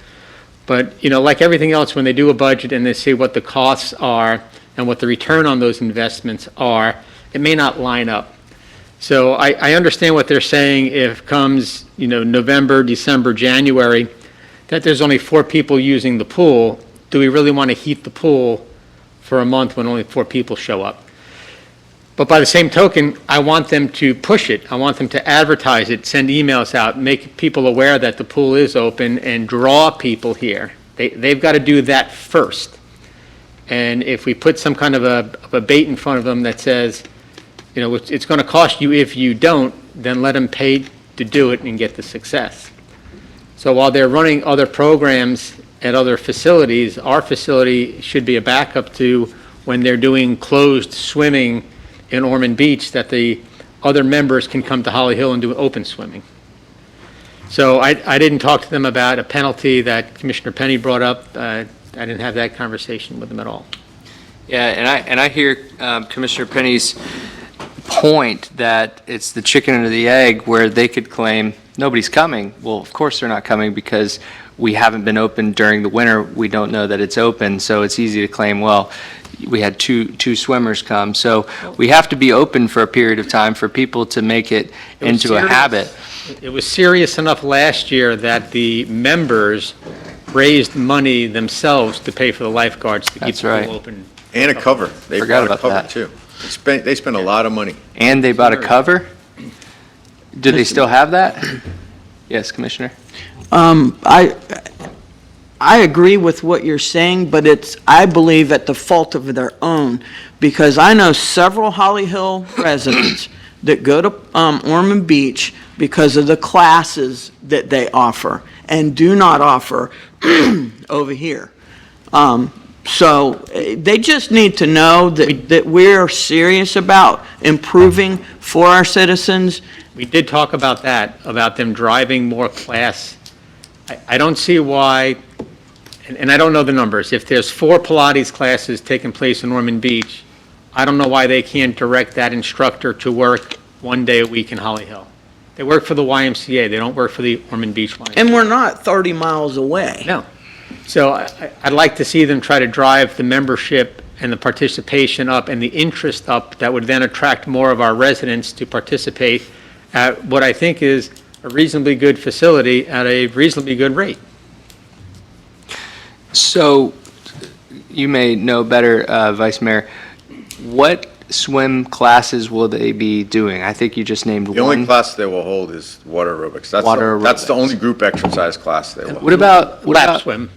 But, like everything else, when they do a budget and they see what the costs are and what the return on those investments are, it may not line up. So I understand what they're saying if comes, November, December, January, that there's only 4 people using the pool. Do we really want to heat the pool for a month when only 4 people show up? But by the same token, I want them to push it. I want them to advertise it, send emails out, make people aware that the pool is open, and draw people here. They've got to do that first. And if we put some kind of a bait in front of them that says, it's going to cost you if you don't, then let them pay to do it and get the success. So while they're running other programs at other facilities, our facility should be a backup to when they're doing closed swimming in Ormond Beach, that the other members can come to Holly Hill and do open swimming. So I didn't talk to them about a penalty that Commissioner Penny brought up. I didn't have that conversation with them at all. Yeah, and I hear Commissioner Penny's point that it's the chicken or the egg, where they could claim nobody's coming. Well, of course they're not coming, because we haven't been open during the winter. We don't know that it's open, so it's easy to claim, well, we had two swimmers come. So we have to be open for a period of time for people to make it into a habit. It was serious enough last year that the members raised money themselves to pay for the lifeguards to keep That's the right. pool open. And a cover. They Forgot bought a about cover that. too. They spent a lot of money. And they bought a cover? Do they still have that? Yes, Commissioner? I agree with what you're saying, but it's, I believe, at the fault of their own, because I know several Holly Hill residents that go to Ormond Beach because of the classes that they offer and do not offer over here. So they just need to know that we're serious about improving for our citizens. We did talk about that, about them driving more class. I don't see why, and I don't know the numbers. If there's 4 Pilates classes taking place in Ormond Beach, I don't know why they can't direct that instructor to work 1 day a week in Holly Hill. They work for the YMCA. They don't work for the Ormond Beach YMCA. And we're not 30 miles away. No. So I'd like to see them try to drive the membership and the participation up and the interest up that would then attract more of our residents to participate at what I think is a reasonably good facility at a reasonably good rate. So, you may know better, Vice Mayor, what swim classes will they be doing? I think you just named The only one. class they will hold is water aerobics. Water That's the aerobics. only group exercise class they will. What about, Lap swim.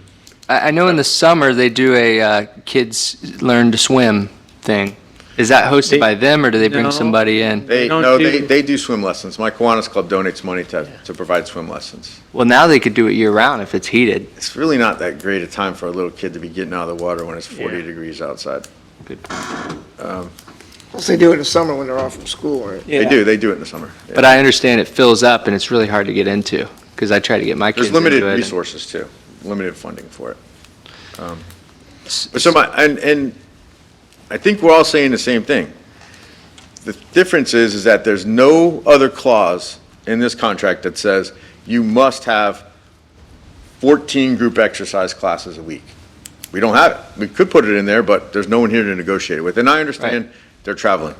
I know in the summer they do a kids learn to swim thing. Is that hosted by them or do they bring No. somebody in? They do swim lessons. My Kiwanis Club donates money to provide swim lessons. Well, now they could do it year round if it's heated. It's really not that great a time for a little kid to be getting out of the water when it's 40 degrees outside. Good. Unless they do it in the summer when they're off from school, right? They do it in the summer. Yeah. But I understand it fills up and it's really hard to get into because I try to get my kids There's into it. limited resources too, limited funding for it. But and I think we're all saying the same thing. The difference is that there's no other clause in this contract that says you must have 14 group exercise classes a week. We don't have it. We could put it in there, but there's no one here to negotiate it with. And I understand they're traveling.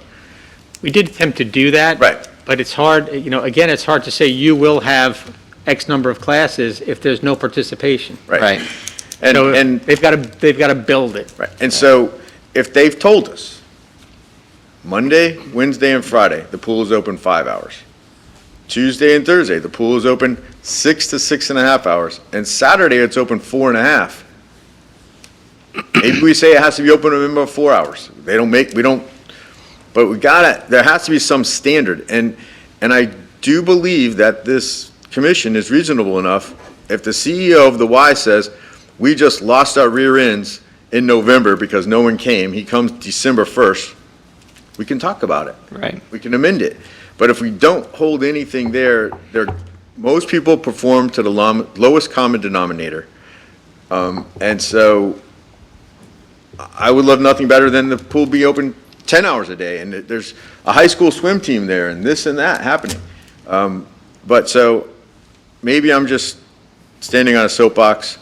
We did attempt to do that. Right. But it's hard, again, it's hard to say you will have X number of classes if there's no participation. Right. So And they've got to build it. right. And so if they've told us Monday, Wednesday, and Friday, the pool is open 5 hours. Tuesday and Thursday, the pool is open 6 to 6.5 hours. And Saturday, it's open 4.5. Maybe we say it has to be open a minimum of 4 hours. They don't make, we don't, but there has to be some standard. And I do believe that this commission is reasonable enough. If the CEO of the Y says, we just lost our rear ends in November because no one came, he comes December 1st, we can talk about it. Right. We can amend it. But if we don't hold anything there, most people perform to the lowest common denominator. And so I would love nothing better than the pool be open 10 hours a day, and there's a high school swim team there, and this and that happening. But so, maybe I'm just standing on a soapbox,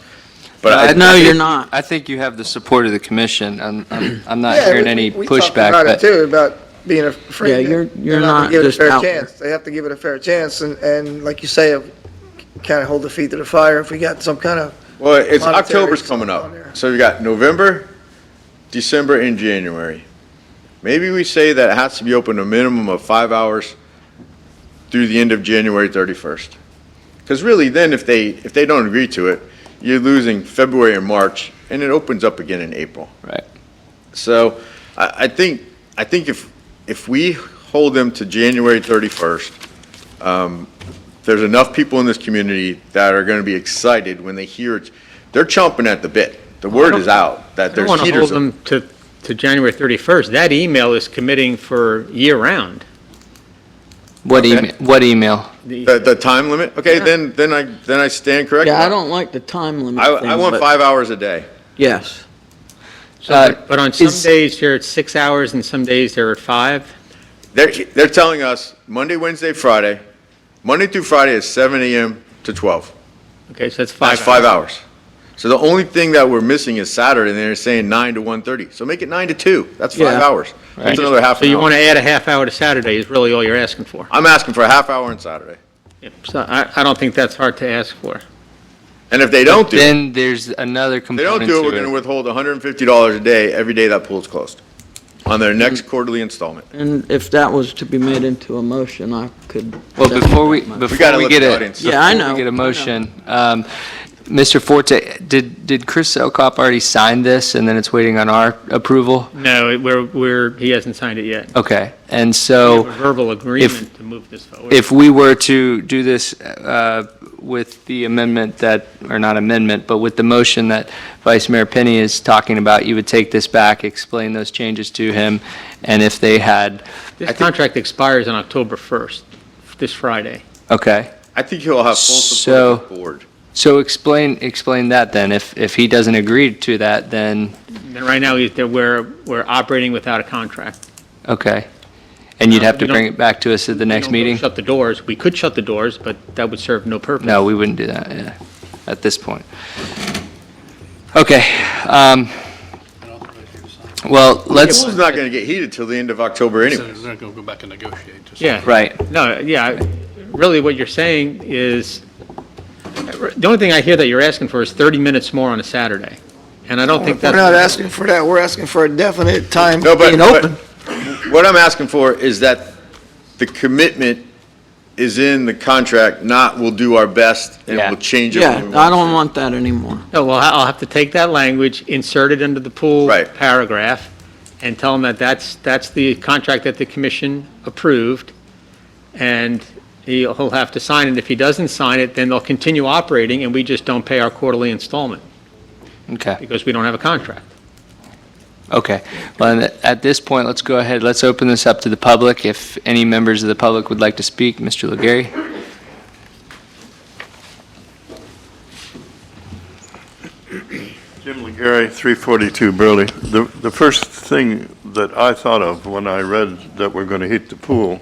but No, you're not. I think you have the support of the commission. I'm not Yeah, hearing any we talked pushback, about it but too, about being afraid. Yeah, that you're they're not gonna give it a just fair out there. chance. They have to give it a fair chance, and like you say, kind of hold the feet to the fire if we got some kind of. well, it's monetary October's coming on up. there. So you got November, December, and January. Maybe we say that it has to be open a minimum of 5 hours through the end of January 31st. Because really, then if they don't agree to it, you're losing February and March, and it opens up again in April. Right. So I think if we hold them to January 31st, there's enough people in this community that are going to be excited when they hear it. They're chomping at the bit. The word is out that I don't there's want to hold heaters. them to January 31st. That email is committing for year-round. what email? The time limit? Okay, then I stand corrected. Yeah, I don't like the time limit thing. I want but 5 hours a day. Yes. But on some is- days, you're at 6 hours, and some days they're at 5. They're telling us Monday, Wednesday, Friday. Monday through Friday is 7 a.m. to 12. Okay, so that's 5 That's 5 hours. So the only thing that we're missing is Saturday, and they're saying 9 to 1:30. So make it 9 to 2. That's 5 Yeah. hours. That's another half So an you want hour. to add a half hour to Saturday is really all you're asking for. I'm asking for a half hour on Saturday. Yep. So I don't think that's hard to ask for. And if they don't do it, Then there's another if they don't component do it, we're to going to it. withhold $150 a day every day that pool's closed on their next quarterly installment. And if that was to be made into a motion, I could. Well, before we gotta let get the a, audience- Yeah, I before know. we get a motion, Mr. Forte, did Chris Elkop already sign this and then it's waiting on our approval? No, he hasn't signed it yet. Okay, and We so have a verbal agreement to move this forward. if we were to do this with the amendment that, or not amendment, but with the motion that Vice Mayor Penny is talking about, you would take this back, explain those changes to him, and if they had, This contract expires on October 1st, this Friday. okay. I think he'll have full support So- of the board. So explain that then. If he doesn't agree to that, then, And right now, we're operating without a contract. okay. And you'd have to We don't- bring it back to us at the next We don't go meeting? Shut the doors. We could shut the doors, but that would serve no purpose. No, we wouldn't do that, yeah, at this point. Okay, well, The let's, pool's not going to get heated till the end of October So anyway. they're going to go back and negotiate. just- Yeah. right. No, yeah, really what you're saying is, the only thing I hear that you're asking for is 30 minutes more on a Saturday. And I don't think We're that's. not asking for that. We're asking for a definite time No, but- being open. what I'm asking for is that the commitment is in the contract, not we'll do our best and Yeah. we'll change it. Yeah, when we I want don't to. want that anymore. No, well, I'll have to take that language, insert it into the pool Right. paragraph, and tell them that that's the contract that the commission approved, and he'll have to sign it. If he doesn't sign it, then they'll continue operating, and we just don't pay our quarterly installment, Okay. because we don't have a contract. Okay. Well, then at this point, let's go ahead, let's open this up to the public. If any members of the public would like to speak, Mr. Legary? Jim Legary, 342 Burley. The first thing that I thought of when I read that we're going to heat the pool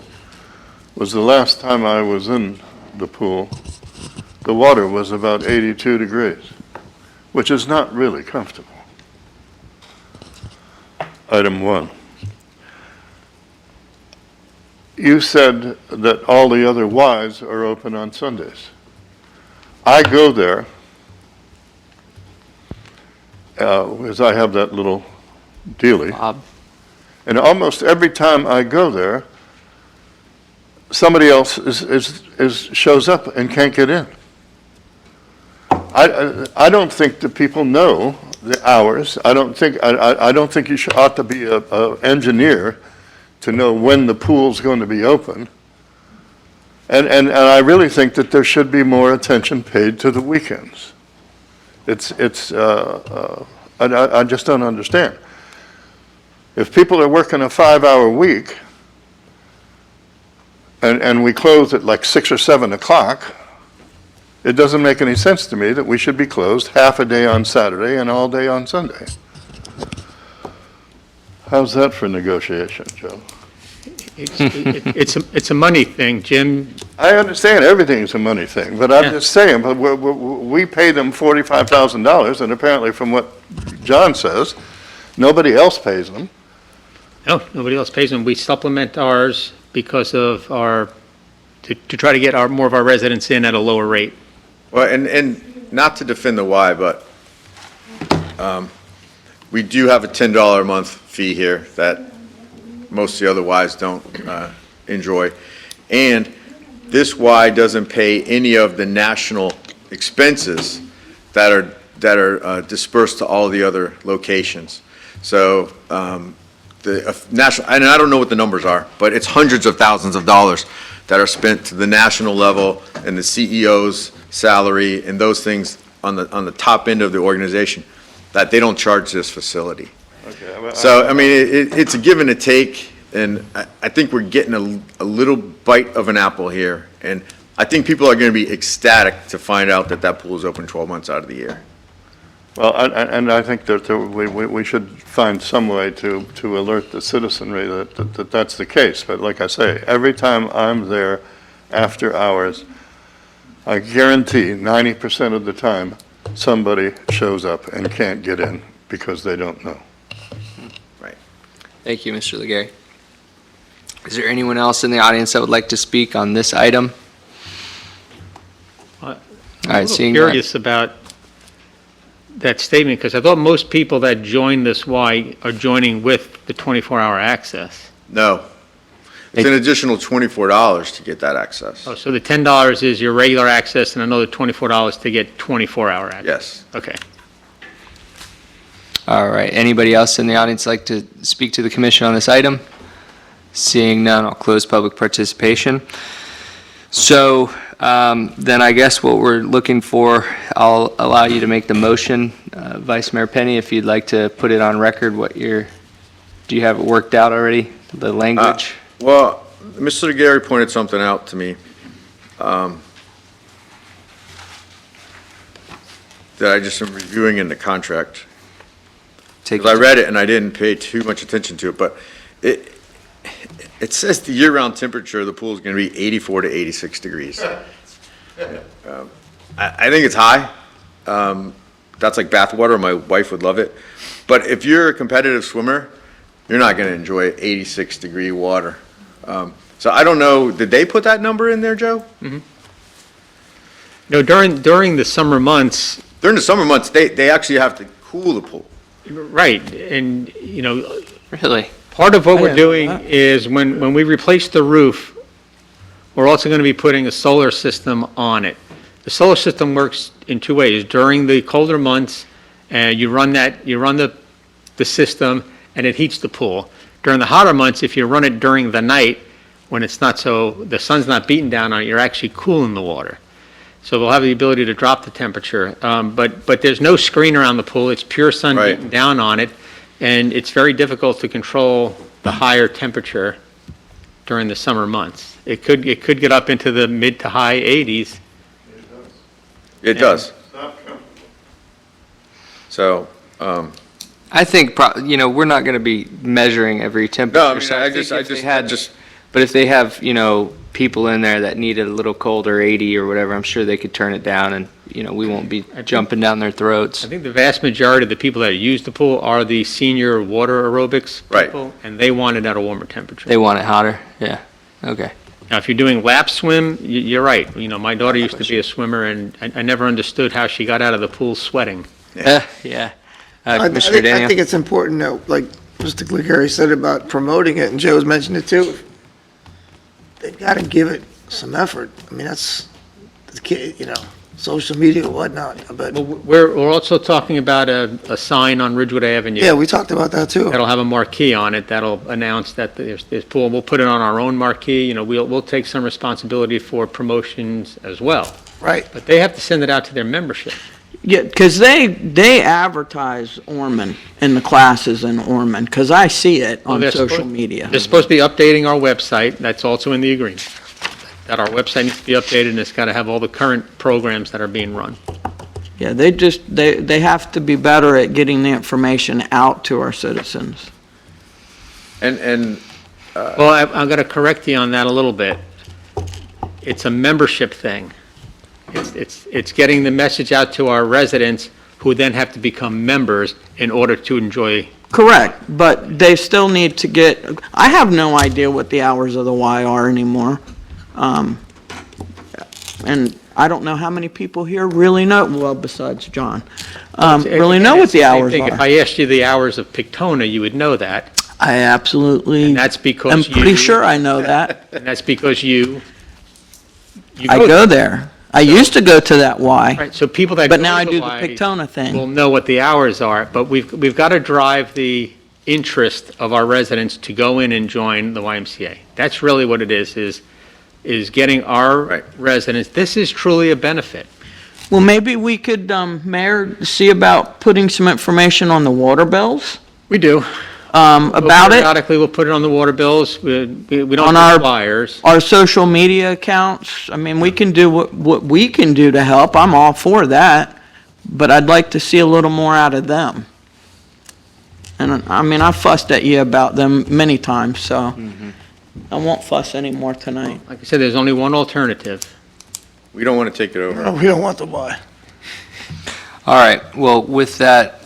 was the last time I was in the pool, the water was about 82 degrees, which is not really comfortable. Item one. You said that all the other Ys are open on Sundays. I go there, as I have that little dealie, Bob? and almost every time I go there, somebody else shows up and can't get in. I don't think that people know the hours. I don't think you ought to be a engineer to know when the pool's going to be open. And I really think that there should be more attention paid to the weekends. I just don't understand. If people are working a 5-hour week, and we close at like 6 or 7 o'clock, it doesn't make any sense to me that we should be closed half a day on Saturday and all day on Sunday. How's that for negotiation, Joe? It's a money thing, Jim. I understand everything's a money thing, but I'm Yeah. just saying, but we pay them $45,000, and apparently from what John says, nobody else pays them. No, nobody else pays them. We supplement ours because of to try to get more of our residents in at a lower rate. Well, and not to defend the Y, but we do have a $10 a month fee here that most of the other Ys don't enjoy. And this Y doesn't pay any of the national expenses that are dispersed to all the other locations. So the national, and I don't know what the numbers are, but it's hundreds of thousands of dollars that are spent to the national level and the CEO's salary and those things on the top end of the organization that they don't charge this facility. Okay, well, So, I mean, it's a give and a take, and I think we're getting a little bite of an apple here. And I think people are going to be ecstatic to find out that that pool is open 12 months out of the year. Well, and I think that we should find some way to alert the citizenry that that's the case. But like I say, every time I'm there after hours, I guarantee 90% of the time, somebody shows up and can't get in because they don't know. Thank you, Mr. Legary. Is there anyone else in the audience that would like to speak on this item? All right, seeing I'm curious about that statement, because I thought most people that join this Y are joining with the 24-hour access. No. It's an additional $24 to get that access. Oh, so the $10 is your regular access and another $24 to get 24-hour access? Yes. Okay. All right, anybody else in the audience like to speak to the commission on this item? Seeing none, I'll close public participation. So then I guess what we're looking for, I'll allow you to make the motion. Vice Mayor Penny, if you'd like to put it on record, do you have it worked out already, the language? Well, Mr. Legary pointed something out to me that I just am reviewing in the contract. Because I read it and I didn't pay too much attention to it, but it says the year-round temperature of the pool is going to be 84 to 86 degrees. I think it's high. That's like bath water. My wife would love it. But if you're a competitive swimmer, you're not going to enjoy 86-degree water. So I don't know, did they put that number in there, Joe? Mm-hmm. No, during the summer months. During the summer months, they actually have to cool the pool. Right, and, Really? Part of what I we're didn't know doing that. is when we replace the roof, we're also going to be putting a solar system on it. The solar system works in two ways. During the colder months, you run the system and it heats the pool. During the hotter months, if you run it during the night, when it's not the sun's not beating down on it, you're actually cooling the water. So we'll have the ability to drop the temperature. But there's no screen around the pool. It's pure sun Right. beating down on it. And it's very difficult to control the higher temperature during the summer months. It could get up into the mid to high 80s. It does. So, I think, we're not going to be measuring every temperature. no, I mean, so I think if they just, had- But if they have, people in there that need it a little colder, 80 or whatever, I'm sure they could turn it down and, we won't be jumping down their throats. I think the vast majority of the people that use the pool are the senior water aerobics Right. people, and they want it at a warmer temperature. They want it hotter? Yeah. Okay. Now, if you're doing lap swim, you're right. My daughter used to be a swimmer, and I never understood how she got out of the pool sweating. Yeah. Commissioner I Daniel? think it's important that, like Mr. Glegary said about promoting it, and Joe's mentioned it too, they've got to give it some effort. I mean, that's, the kid, social media and whatnot, but, Well, we're also talking about a sign on Ridgewood Avenue. yeah, we talked about that too. That'll have a marquee on it that'll announce that there's pool. We'll put it on our own marquee. We'll take some responsibility for promotions as well. Right. But they have to send it out to their membership. Yeah, because they advertise Orman in the classes in Orman, because I see it on They're social supposed- media. They're supposed to be updating our website. That's also in the agreement. That our website needs to be updated and it's got to have all the current programs that are being run. Yeah, they have to be better at getting the information out to our citizens. and Well, I'm going to correct you on that a little bit. It's a membership thing. It's getting the message out to our residents who then have to become members in order to enjoy. Correct, but they still need to get, I have no idea what the hours of the Y are anymore. And I don't know how many people here really know, well, besides John, really know what the hours If are. I asked you the hours of Pictona, you would know that. I absolutely, And that's I'm because you. pretty sure I know that. And that's because you I go there. I used to go to that Y, Right, so people that but go now I to do the Y Pictona will thing. know what the hours are, but we've got to drive the interest of our residents to go in and join the YMCA. That's really what it is getting our Right. residents, this is truly a benefit. Well, maybe we could, Mayor, see about putting some information on the water bills, We do. about it. Periodically, we'll put it on the water bills. We don't On do our- flyers. Our social media accounts, I mean, we can do what we can do to help, I'm all for that, but I'd like to see a little more out of them. And, I mean, I fussed at you about them many times, so I won't fuss anymore tonight. Like I said, there's only one alternative. we don't want to take it over. No, we don't want the Y. All right. Well, with that,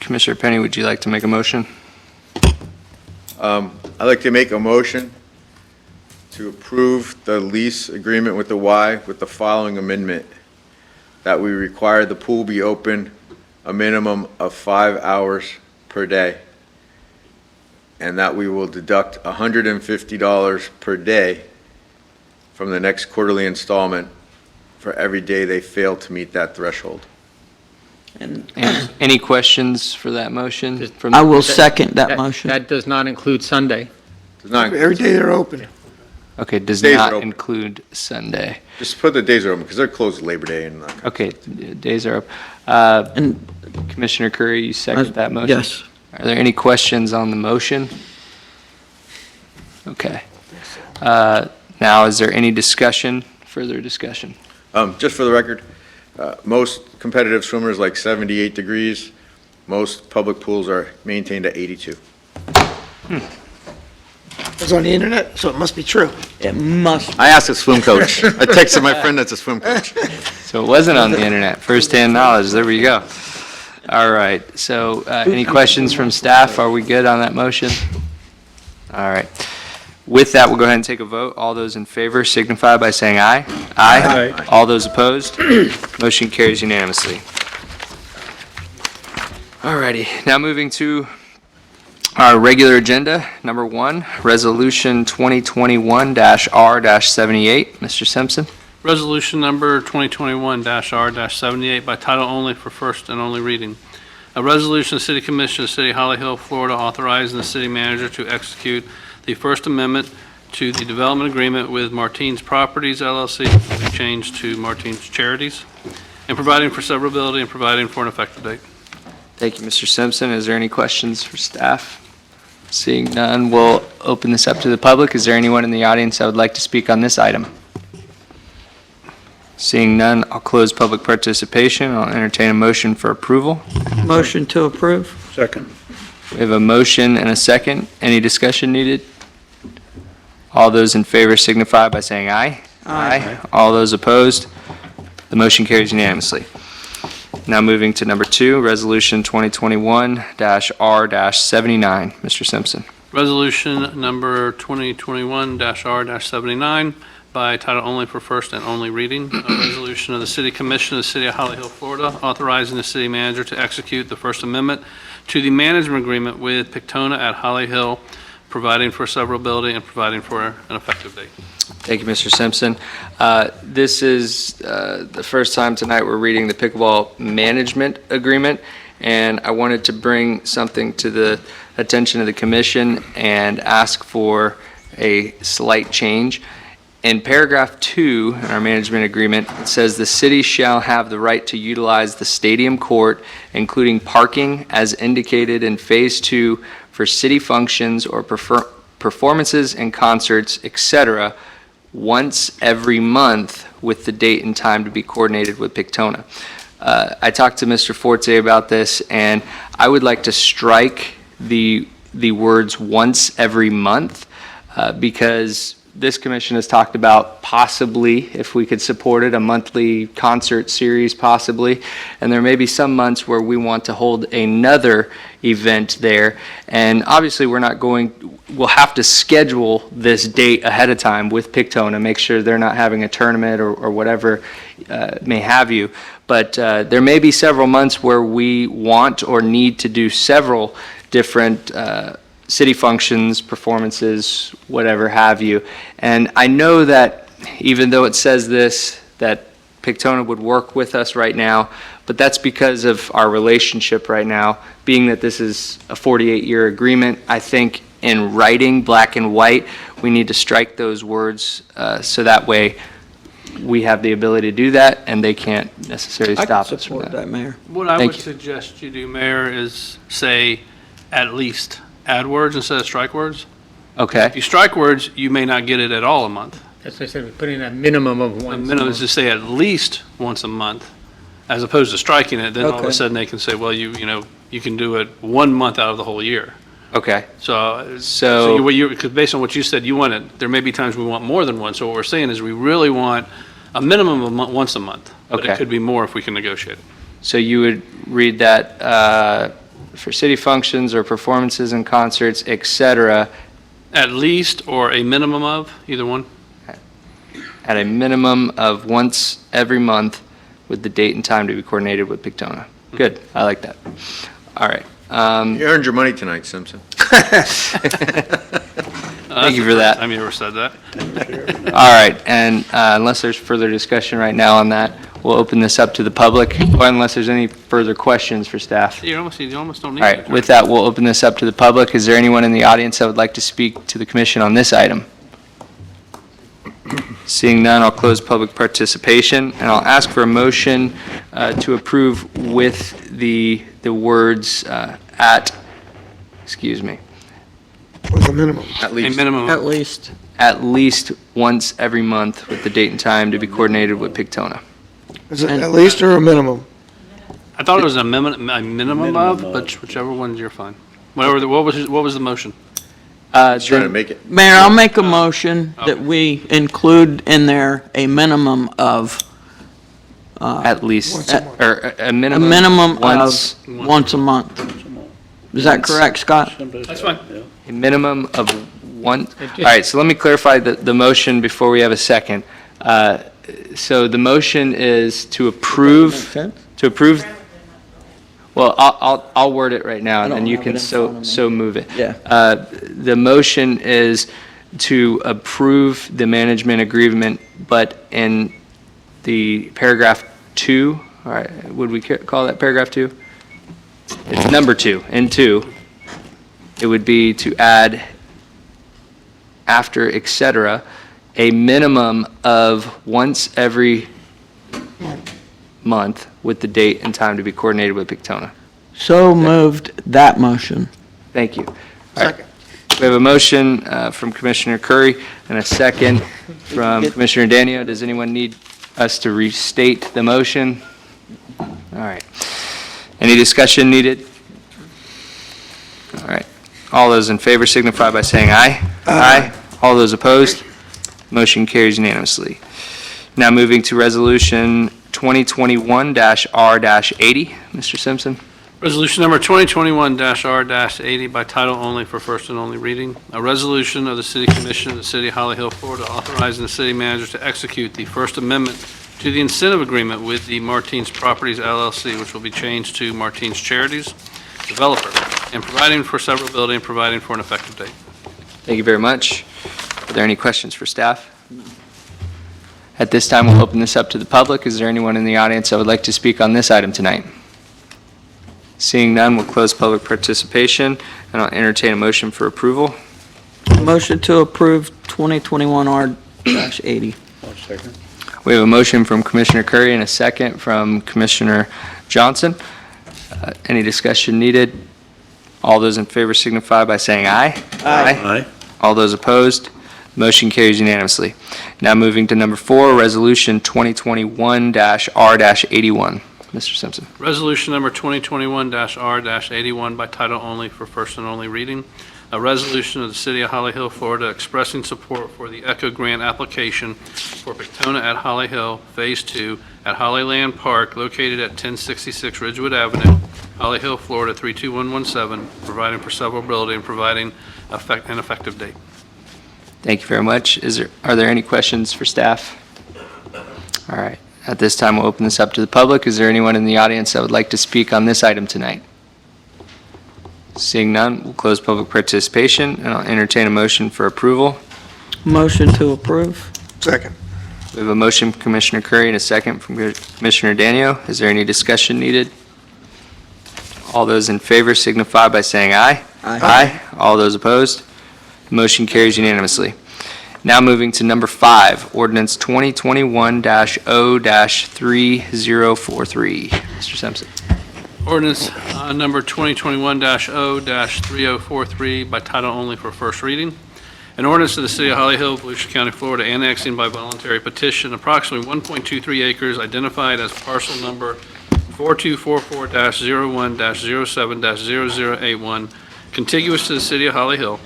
Commissioner Penny, would you like to make a motion? I'd like to make a motion to approve the lease agreement with the Y with the following amendment, that we require the pool be open a minimum of 5 hours per day, and that we will deduct $150 per day from the next quarterly installment for every day they fail to meet that threshold. And Any questions for that motion? from- I will second that motion. That does not include Sunday. Does not- Every day they're open. Okay, does Days not are open. include Sunday. Just put the days are open, because they're closed Labor Day and that. Okay, days are up. And Commissioner Curry, you second that motion? Yes. Are there any questions on the motion? Okay. Now, is there any discussion, further discussion? Just for the record, most competitive swimmers like 78 degrees. Most public pools are maintained at 82. It's on the internet, so it must be true. It must, I asked a swim coach. I texted my friend that's a swim coach. So it wasn't on the internet, first-hand knowledge, there we go. All right, so any questions from staff? Are we good on that motion? All right. With that, we'll go ahead and take a vote. All those in favor signify by saying aye. Aye. All those opposed? Motion carries unanimously. All righty, now moving to Our regular agenda, number 1, Resolution 2021-R-78. Mr. Simpson? Resolution number 2021-R-78 by title only for first and only reading. A resolution of the City Commission of the City of Holly Hill, Florida, authorizing the city manager to execute the First Amendment to the development agreement with Martins Properties LLC, to be changed to Martins Charities, and providing for severability and providing for an effective date. Thank you, Mr. Simpson. Is there any questions for staff? Seeing none, we'll open this up to the public. Is there anyone in the audience that would like to speak on this item? Seeing none, I'll close public participation. I'll entertain a motion for approval. Motion to approve? Second. We have a motion and a second. Any discussion needed? All those in favor signify by saying aye. Aye. All those opposed? The motion carries unanimously. Now moving to number 2, Resolution 2021-R-79. Mr. Simpson. Resolution number 2021-R-79 by title only for first and only reading. A resolution of the City Commission of the City of Holly Hill, Florida, authorizing the city manager to execute the First Amendment to the management agreement with Pictona at Holly Hill, providing for severability and providing for an effective date. Thank you, Mr. Simpson. This is the first time tonight we're reading the pickleball management agreement, and I wanted to bring something to the attention of the commission and ask for a slight change. In paragraph 2 in our management agreement, it says the city shall have the right to utilize the stadium court, including parking as indicated in phase 2 for city functions or performances and concerts, etc., once every month with the date and time to be coordinated with Pictona. I talked to Mr. Forte about this, and I would like to strike the words once every month because this commission has talked about possibly, if we could support it, a monthly concert series possibly. And there may be some months where we want to hold another event there. And obviously we'll have to schedule this date ahead of time with Pictona, make sure they're not having a tournament or whatever may have you. But there may be several months where we want or need to do several different city functions, performances, whatever have you. And I know that even though it says this, that Pictona would work with us right now, but that's because of our relationship right now. Being that this is a 48-year agreement, I think in writing, black and white, we need to strike those words so that way we have the ability to do that and they can't necessarily stop us from support that. that, Mayor. What I Thank would you. suggest you do, Mayor, is say at least. Add words instead of strike words. Okay. If you strike words, you may not get it at all a month. As I said, we put in a minimum of The one. minimum is to say at least once a month, as opposed to striking it, then all of Okay. a sudden they can say, well, you can do it 1 month out of the whole year. Okay. So because based on what you said, you want it, there may be times we want more than one. So what we're saying is we really want a minimum of once a month. But Okay. it could be more if we can negotiate it. So you would read that for city functions or performances and concerts, et cetera, At least or a minimum of, either one. at a minimum of once every month with the date and time to be coordinated with Pictona. Good, I like that. All right. You earned your money tonight, Simpson. Thank you for that. I've never said that. All right, and unless there's further discussion right now on that, we'll open this up to the public, or unless there's any further questions for staff. You almost don't need All it. right, with that, we'll open this up to the public. Is there anyone in the audience that would like to speak to the commission on this item? Seeing none, I'll close public participation, and I'll ask for a motion to approve with the words excuse me, With a minimum. At A least. minimum. At least. at least once every month with the date and time to be coordinated with Pictona. Is it at least or a minimum? I thought it was a minimum of, but whichever ones you're fine. What was the motion? He's trying to make it. Mayor, I'll make a motion that we include in there a minimum of, At least, Once a month. or a a minimum. minimum once- of once a month. Is that correct, Scott? That's fine. A minimum of one, all right, so let me clarify the motion before we have a second. So the motion is to approve, Well, I'll word it right now, I and don't then you have can it in front of me. so move it. Yeah. The motion is to approve the management agreement, but in the paragraph 2, all right, would we call that paragraph 2? It's number 2, in 2, it would be to add, after et cetera, a minimum of once every month with the date and time to be coordinated with Pictona. So moved that motion. Thank you. All right. We have a motion from Commissioner Curry and a second from Commissioner Danio. Does anyone need us to restate the motion? All right. Any discussion needed? All right. All those in favor signify by saying aye. Aye. All those opposed? Motion carries unanimously. Now moving to Resolution 2021-R-80. Mr. Simpson? Resolution number 2021-R-80 by title only for first and only reading. A resolution of the City Commission of the City of Holly Hill, Florida, authorizing the city manager to execute the First Amendment to the incentive agreement with the Martins Properties LLC, which will be changed to Martins Charities Developer, and providing for severability and providing for an effective date. Thank you very much. Are there any questions for staff? At this time, we'll open this up to the public. Is there anyone in the audience that would like to speak on this item tonight? Seeing none, we'll close public participation, and I'll entertain a motion for approval. Motion to approve 2021-R-80. Second. We have a motion from Commissioner Curry and a second from Commissioner Johnson. Any discussion needed? All those in favor signify by saying aye. Aye. All those opposed? Motion carries unanimously. Now moving to number 4, Resolution 2021-R-81. Mr. Simpson. Resolution number 2021-R-81 by title only for first and only reading. A resolution of the City of Holly Hill, Florida, expressing support for the ECHO grant application for Pictona at Holly Hill, Phase 2, at Hollyland Park, located at 1066 Ridgewood Avenue, Holly Hill, Florida, 32117, providing for severability and providing an effective date. Thank you very much. Are there any questions for staff? All right. At this time, we'll open this up to the public. Is there anyone in the audience that would like to speak on this item tonight? Seeing none, we'll close public participation, and I'll entertain a motion for approval. Motion to approve. Second. We have a motion from Commissioner Curry and a second from Commissioner Danio. Is there any discussion needed? All those in favor signify by saying aye. Aye. All those opposed? Motion carries unanimously. Now moving to number 5, Ordinance 2021-0-3043. Mr. Simpson. Ordinance number 2021-0-3043 by title only for first reading. An ordinance of the City of Holly Hill, Volusia County, Florida, annexing by voluntary petition approximately 1.23 acres identified as parcel number 4244-01-07-0081, contiguous to the City of Holly Hill,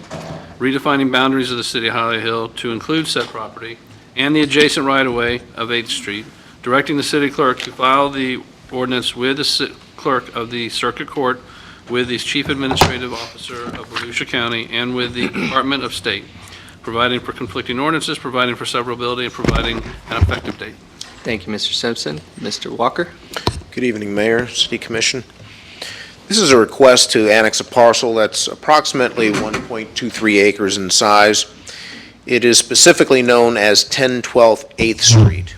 redefining boundaries of the City of Holly Hill to include said property and the adjacent right-of-way of 8th Street, directing the city clerk to file the ordinance with the clerk of the Circuit Court, with the Chief Administrative Officer of Volusia County, and with the Department of State, providing for conflicting ordinances, providing for severability, and providing an effective date. Thank you, Mr. Simpson. Mr. Walker? Good evening, Mayor, City Commission. This is a request to annex a parcel that's approximately 1.23 acres in size. It is specifically known as 1012 8th Street.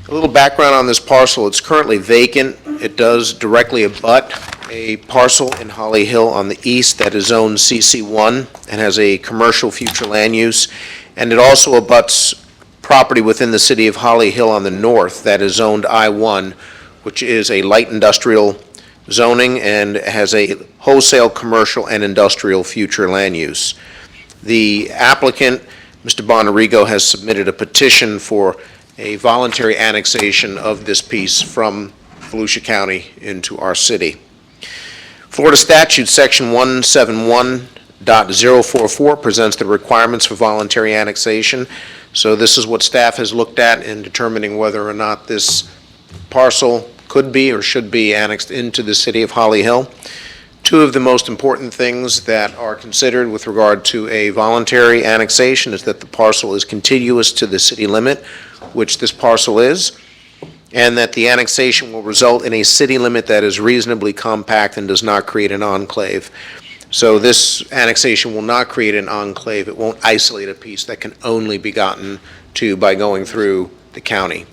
A little background on this parcel: it's currently vacant. It does directly abut a parcel in Holly Hill on the east that is zoned CC1 and has a commercial future land use. And it also abuts property within the city of Holly Hill on the north that is zoned I1, which is a light industrial zoning and has a wholesale, commercial, and industrial future land use. The applicant, Mr. Bonarigo, has submitted a petition for a voluntary annexation of this piece from Volusia County into our city. Florida Statute Section 171.044 presents the requirements for voluntary annexation. So this is what staff has looked at in determining whether or not this parcel could be or should be annexed into the city of Holly Hill. Two of the most important things that are considered with regard to a voluntary annexation is that the parcel is contiguous to the city limit, which this parcel is, and that the annexation will result in a city limit that is reasonably compact and does not create an enclave. So this annexation will not create an enclave. It won't isolate a piece that can only be gotten to by going through the county.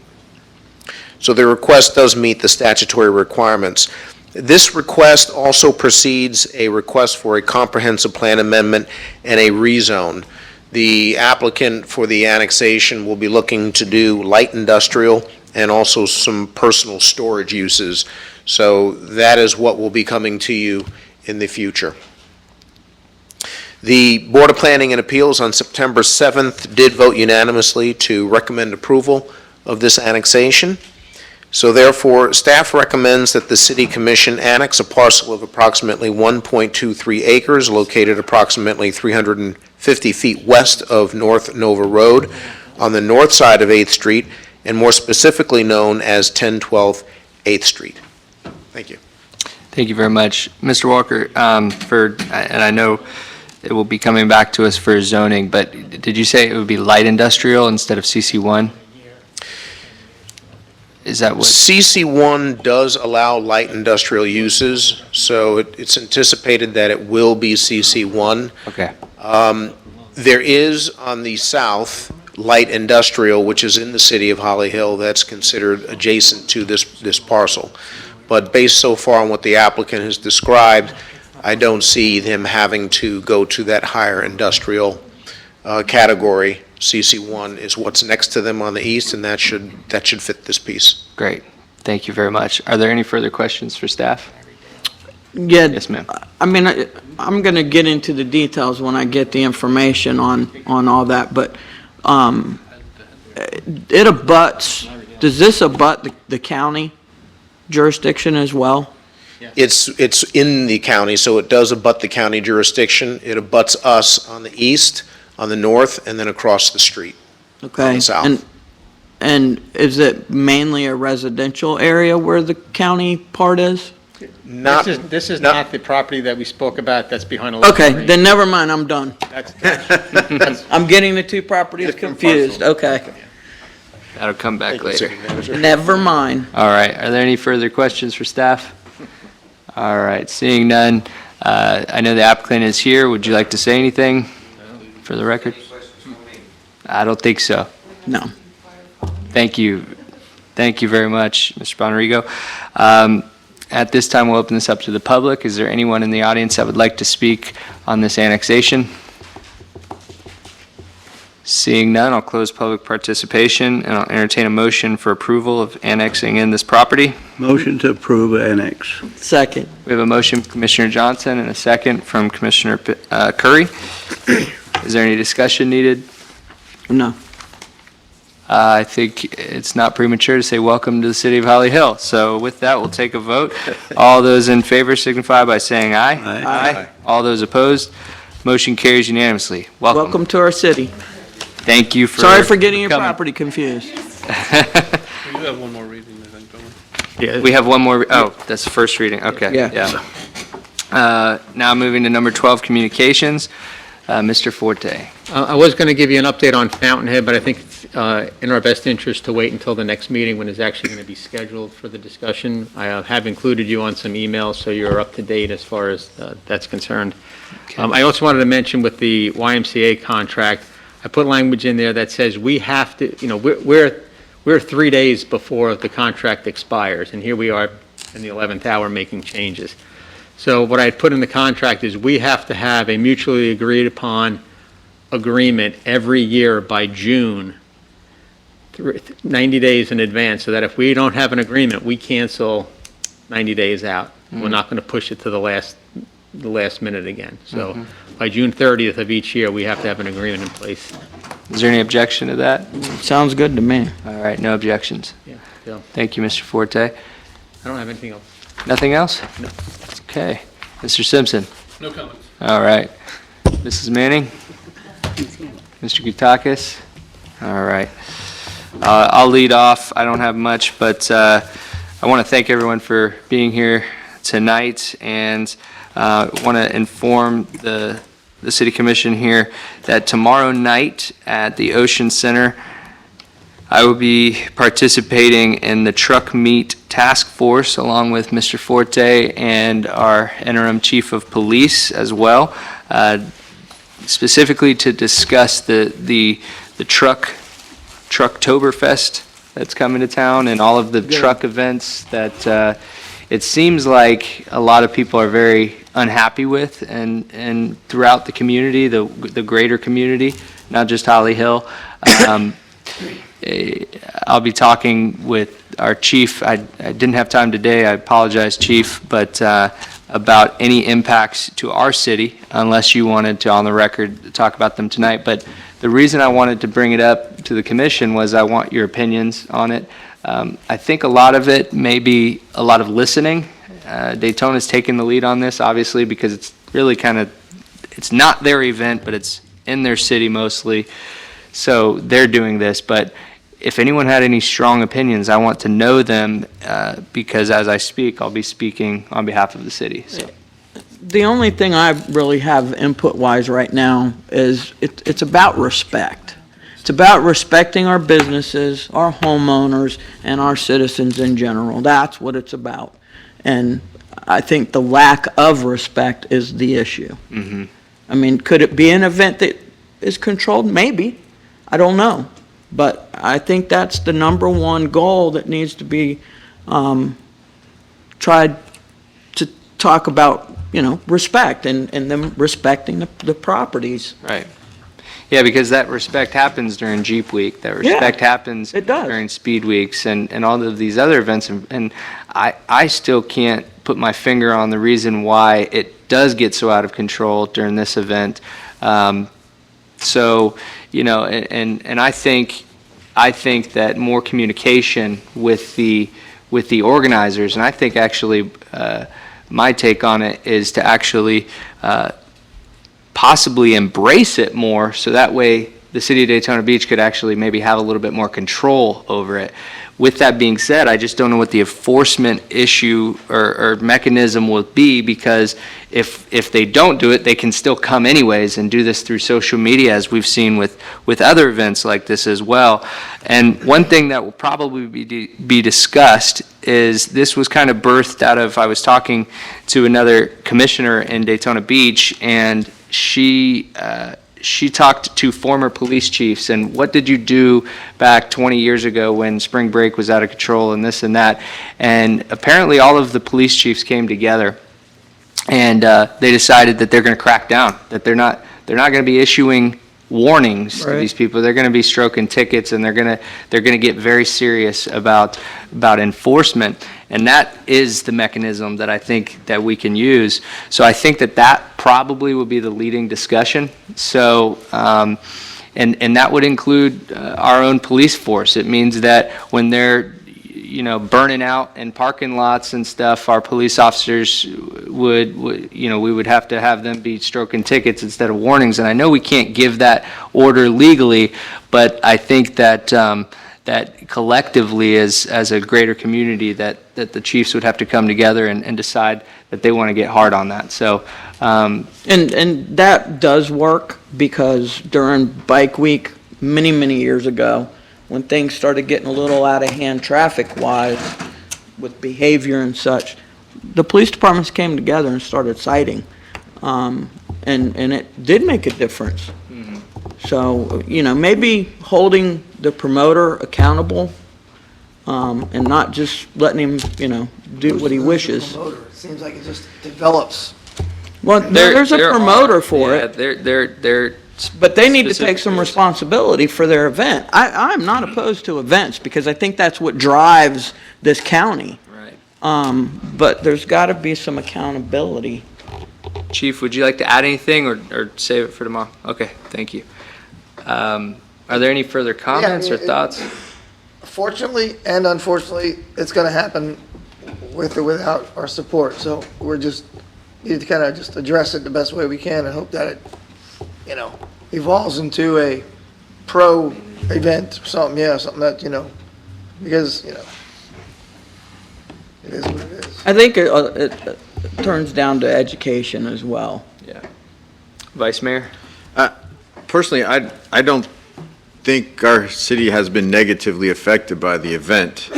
So the request does meet the statutory requirements. This request also precedes a request for a comprehensive plan amendment and a rezone. The applicant for the annexation will be looking to do light industrial and also some personal storage uses. So that is what will be coming to you in the future. The Board of Planning and Appeals on September 7th did vote unanimously to recommend approval of this annexation. So therefore, staff recommends that the City Commission annex a parcel of approximately 1.23 acres located approximately 350 feet west of North Nova Road on the north side of 8th Street, and more specifically known as 1012 8th Street. Thank you. Thank you very much. Mr. Walker, and I know it will be coming back to us for zoning, but did you say it would be light industrial instead of CC1? Is that what? CC1 does allow light industrial uses, so it's anticipated that it will be CC1. Okay. There is on the south, light industrial, which is in the city of Holly Hill, that's considered adjacent to this parcel. But based so far on what the applicant has described, I don't see them having to go to that higher industrial category. CC1 is what's next to them on the east, and that should fit this piece. Great. Thank you very much. Are there any further questions for staff? Yeah. Yes, ma'am. I mean, I'm going to get into the details when I get the information on all that, but it abuts, does this abut the county jurisdiction as well? It's in the county, so it does abut the county jurisdiction. It abuts us on the east, on the north, and then across the street on Okay. the south. And is it mainly a residential area where the county part is? Not, This is not- not the property that we spoke about that's behind 11th Okay, Street. then never mind, I'm done. That's- I'm getting the two properties confused. Okay. That'll come back later. Never mind. All right. Are there any further questions for staff? All right. Seeing none, I know the applicant is here. Would you like to say anything for the record? I don't think so. No. Thank you. Thank you very much, Mr. Bonrigo. At this time, we'll open this up to the public. Is there anyone in the audience that would like to speak on this annexation? Seeing none, I'll close public participation, and I'll entertain a motion for approval of annexing in this property. Motion to approve annex. Second. We have a motion from Commissioner Johnson and a second from Commissioner Curry. Is there any discussion needed? No. I think it's not premature to say welcome to the city of Holly Hill. So with that, we'll take a vote. All those in favor signify by saying aye. Aye. All those opposed, motion carries unanimously. Welcome to our city. Thank you for Sorry for getting your coming. property confused. We do have one more reading, I think, don't we? Yeah. We have one more, that's the first reading, okay. Yeah. Now moving to number 12, communications. Mr. Forte. I was going to give you an update on Fountainhead, but I think it's in our best interest to wait until the next meeting when it's actually going to be scheduled for the discussion. I have included you on some emails, so you're up to date as far as that's concerned. I also wanted to mention with the YMCA contract, I put language in there that says we have to, we're 3 days before the contract expires, and here we are in the 11th hour making changes. So what I had put in the contract is we have to have a mutually agreed upon agreement every year by June, 90 days in advance, so that if we don't have an agreement, we cancel 90 days out. We're not going to push it to the last minute again. So by June 30th of each year, we have to have an agreement in place. Is there any objection to that? Sounds good to me. All right, no objections. Yeah, so Thank you, Mr. Forte. I don't have anything else. Nothing else? No. Okay. Mr. Simpson? No comments. All right. Mrs. Manning? Mr. Gutakis? All right. I'll lead off. I don't have much, but I want to thank everyone for being here tonight, and want to inform the City Commission here that tomorrow night at the Ocean Center, I will be participating in the Truck Meet Task Force along with Mr. Forte and our interim chief of police as well, specifically to discuss the Trucktoberfest that's coming to town and all of the truck events that it seems like a lot of people are very unhappy with, and throughout the community, the greater community, not just Holly Hill. I'll be talking with our chief. I didn't have time today, I apologize, chief, but about any impacts to our city, unless you wanted to, on the record, talk about them tonight. But the reason I wanted to bring it up to the commission was I want your opinions on it. I think a lot of it may be a lot of listening. Daytona's taking the lead on this, obviously, because it's really it's not their event, but it's in their city mostly. So they're doing this. But if anyone had any strong opinions, I want to know them, because as I speak, I'll be speaking on behalf of the city. So. The only thing I really have input-wise right now is it's about respect. It's about respecting our businesses, our homeowners, and our citizens in general. That's what it's about. And I think the lack of respect is the issue. Mm-hmm. I mean, could it be an event that is controlled? Maybe. I don't know. But I think that's the number one goal that needs to be tried to talk about, respect and them respecting the properties. Right. Yeah, because that respect happens during Jeep Week. That respect happens during Speed Weeks and all of these other events. And I still can't put my finger on the reason why it does get so out of control during this event. So, and I think that more communication with the organizers, and I think actually my take on it is to actually possibly embrace it more, so that way the city of Daytona Beach could actually maybe have a little bit more control over it. With that being said, I just don't know what the enforcement issue or mechanism will be, because if they don't do it, they can still come anyways and do this through social media, as we've seen with other events like this as well. And one thing that will probably be discussed is, this was kind of birthed out of, I was talking to another commissioner in Daytona Beach, and she talked to former police chiefs and what did you do back 20 years ago when spring break was out of control and this and that. And apparently all of the police chiefs came together and they decided that they're going to crack down, that they're not going to be issuing warnings to these people. They're going to be stroking tickets, and they're going to get very serious about enforcement. And that is the mechanism that I think that we can use. So I think that probably will be the leading discussion. So, and that would include our own police force. It means that when they're, burning out in parking lots and stuff, our police officers would we would have to have them be stroking tickets instead of warnings. And I know we can't give that order legally, but I think that that collectively as a greater community that the chiefs would have to come together and decide that they want to get hard on that. So and that does work, because during Bike Week many years ago, when things started getting a little out of hand traffic-wise with behavior and such, the police departments came together and started citing, and it did make a difference. Mm-hmm. So, maybe holding the promoter accountable, and not just letting him, do what he wishes. Promoter. It seems like it just develops. Well, there's a promoter for it. They're But they need to take some responsibility for their event. I'm not opposed to events, because I think that's what drives this county. Right. But there's got to be some accountability. Chief, would you like to add anything or save it for tomorrow? Okay, thank you. Are there any further comments or thoughts? Fortunately and unfortunately, it's going to happen with or without our support. So we're just need to kind of just address it the best way we can and hope that it, evolves into a pro event or something. Yeah, something that because it is what it is. I think it turns down to education as well. Yeah. Vice Mayor? Personally, I don't think our city has been negatively affected by the event,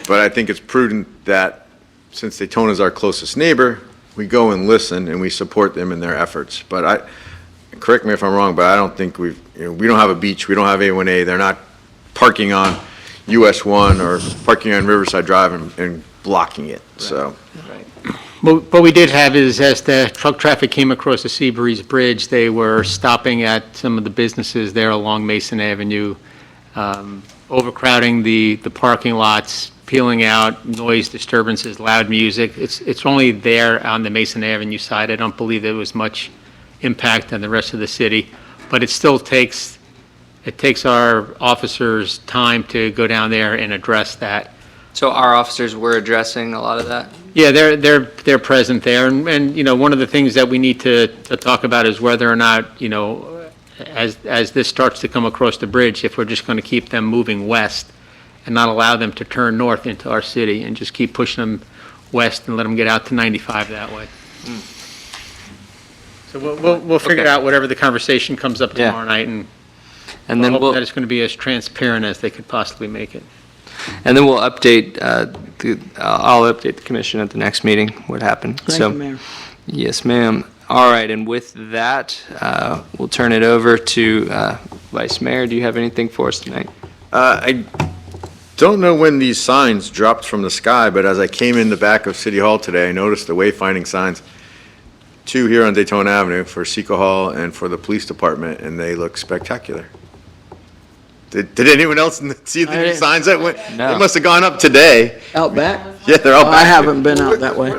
but I think it's prudent that, since Daytona is our closest neighbor, we go and listen and we support them in their efforts. But correct me if I'm wrong, but I don't think we don't have a beach, we don't have A1A, they're not parking on US 1 or parking on Riverside Drive and blocking it, so. What we did have is, as the truck traffic came across the Seabreeze Bridge, they were stopping at some of the businesses there along Mason Avenue, overcrowding the parking lots, peeling out, noise disturbances, loud music. It's only there on the Mason Avenue side. I don't believe there was much impact on the rest of the city, but it still takes our officers time to go down there and address that. So our officers were addressing a lot of that? Yeah, they're present there, and, you know, one of the things that we need to talk about is whether or not, you know, as this starts to come across the bridge, if we're just going to keep them moving west and not allow them to turn north into our city and just keep pushing them west and let them get out to 95 that way. So we'll figure out whatever the conversation comes up tomorrow night, and then hope that it's going to be as transparent as they could possibly make it. And then we'll update, I'll update the commission at the next meeting what happened. Thank you, Mayor. Yes, ma'am. All right, and with that, we'll turn it over to Vice Mayor. Do you have anything for us tonight? I don't know when these signs dropped from the sky, but as I came in the back of City Hall today, I noticed the wayfinding signs, 2 here on Daytona Avenue for Seco Hall and for the police department, and they look spectacular. Did anyone else see the new signs that went? No. They must have gone up today. Out back? Yeah, they're all I back. haven't been out that way.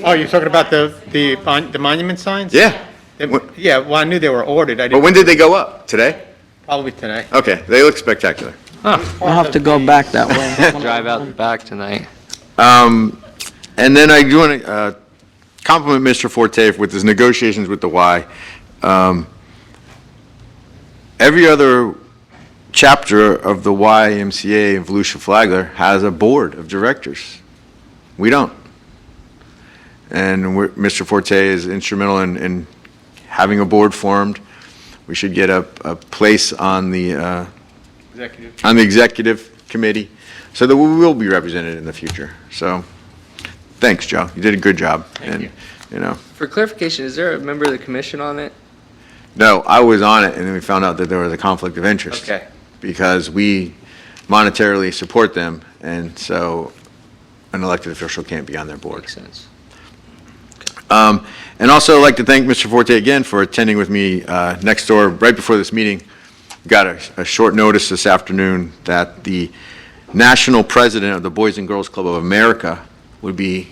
Oh, you're talking about the monument signs? Yeah, Yeah, well, I knew they were ordered. I but didn't, when did they go up? Today? probably today. Okay, they look spectacular. I'll have to go back that way. Drive out the back tonight. And then I do want to compliment Mr. Forte with his negotiations with the Y. Every other chapter of the YMCA in Volusia Flagler has a board of directors. We don't. And Mr. Forte is instrumental in having a board formed. We should get a place on the executive committee so that we will be represented in the future. So, thanks, Joe. You did a good job. Thank you. You know. For clarification, is there a member of the commission on it? No, I was on it, and then we found out that there was a conflict of interest. Okay. Because we monetarily support them, and so an elected official can't be on their board. Makes sense. And also, I'd like to thank Mr. Forte again for attending with me next door, right before this meeting. Got a short notice this afternoon that the national president of the Boys and Girls Club of America would be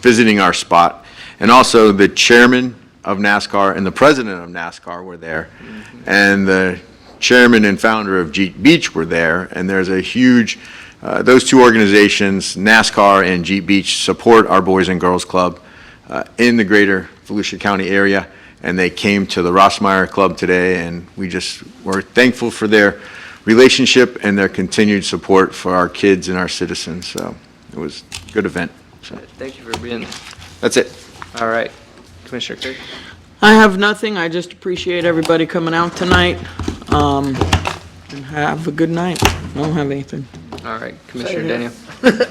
visiting our spot. And also, the chairman of NASCAR and the president of NASCAR were there. And the chairman and founder of Jeep Beach were there. And there's a huge, those two organizations, NASCAR and Jeep Beach, support our Boys and Girls Club in the greater Volusia County area. And they came to the Rossmeyer Club today, and we just were thankful for their relationship and their continued support for our kids and our citizens. So it was a good event. So Thank you for being there. that's it. All right. Commissioner Kirk? I have nothing. I just appreciate everybody coming out tonight. And have a good night. I don't have anything. All right. Commissioner Daniel?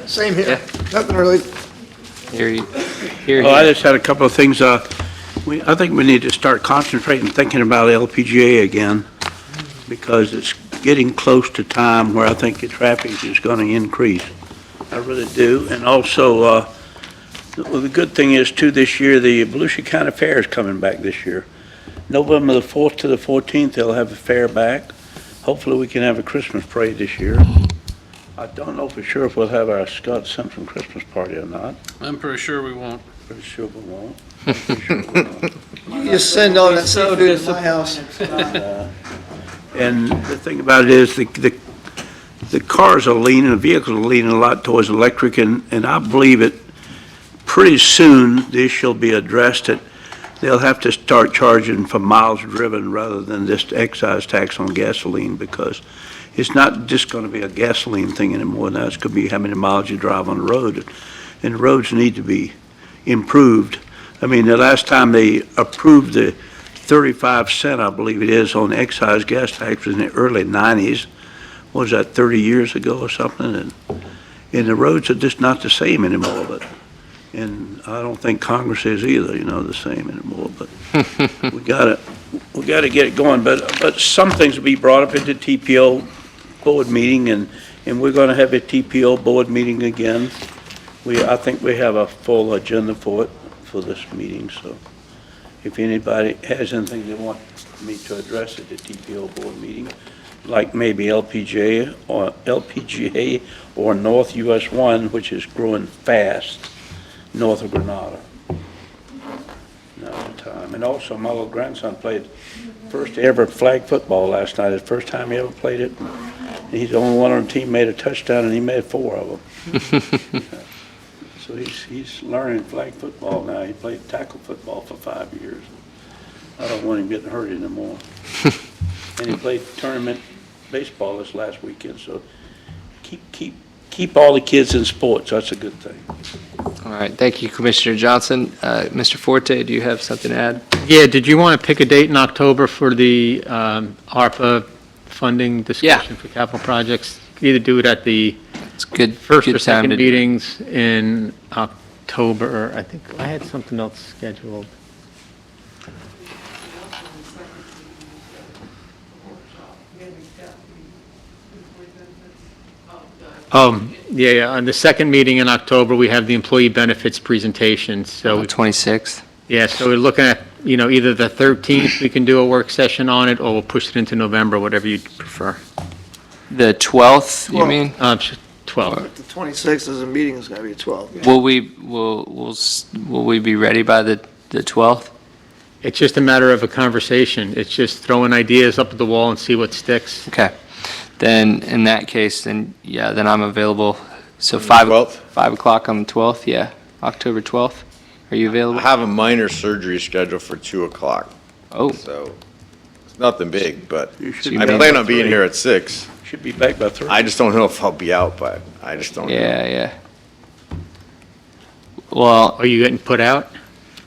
Same here. Yeah. Nothing really. Here. I just had a couple of things. I think we need to start concentrating, thinking about LPGA again, because it's getting close to time where I think the traffic is going to increase. I really do. And also, well, the good thing is, too, this year, the Volusia County Fair is coming back this year. November the 4th to the 14th, they'll have the fair back. Hopefully, we can have a Christmas parade this year. I don't know for sure if we'll have our Scott Simpson Christmas party or not. I'm pretty sure we won't. Pretty sure we won't. You just send all that seafood to my house. And the thing about it is, the cars are leaning, the vehicles are leaning a lot towards electric, and I believe it, pretty soon, this shall be addressed, that they'll have to start charging for miles driven rather than just excise tax on gasoline, because it's not just going to be a gasoline thing anymore. Now it's going to be how many miles you drive on the road, and the roads need to be improved. I mean, the last time they approved the 35 cent, I believe it is, on excise gas tax in the early 90s. Was that 30 years ago or something? And the roads are just not the same anymore, and I don't think Congress is either, the same anymore, but we gotta get it going. But some things will be brought up at the TPO board meeting, and we're gonna have a TPO board meeting again. I think we have a full agenda for it, for this meeting, so if anybody has anything they want me to address at the TPO board meeting, like maybe LPGA or North US 1, which is growing fast, north of Granada. Now's the time. And also, my little grandson played first ever flag football last night. It's the first time he ever played it. And he's the only one on the team made a touchdown, and he made 4 of them. So he's learning flag football now. He played tackle football for 5 years. I don't want him getting hurt anymore. And he played tournament baseball this last weekend, so keep all the kids in sports. That's a good thing. All right, thank you, Commissioner Johnson. Mr. Forte, do you have something to add? Yeah, did you want to pick a date in October for the ARPA funding discussion for capital projects? You could either do it at the It's good. first good or time second to- meetings in October. I think I had something else scheduled. Yeah, on the second meeting in October, we have the employee benefits presentation, so. 26th? Yeah, so we're looking at, either the 13th, we can do a work session on it, or we'll push it into November, whatever you prefer. The 12th, you mean? 12. The 26th is a meeting, it's gonna be 12. Will we be ready by the 12th? It's just a matter of a conversation. It's just throwing ideas up at the wall and see what sticks. Okay. Then, in that case, then I'm available. So 5 o'clock on the 12th, yeah, October 12th. Are you I available? have a minor surgery scheduled for 2 o'clock, Oh, so it's nothing big, but You should I be plan back on being by here at 6. 3. Should be back by 3. I just don't know if I'll be out, but I just don't know. yeah. Well, Are you getting put out?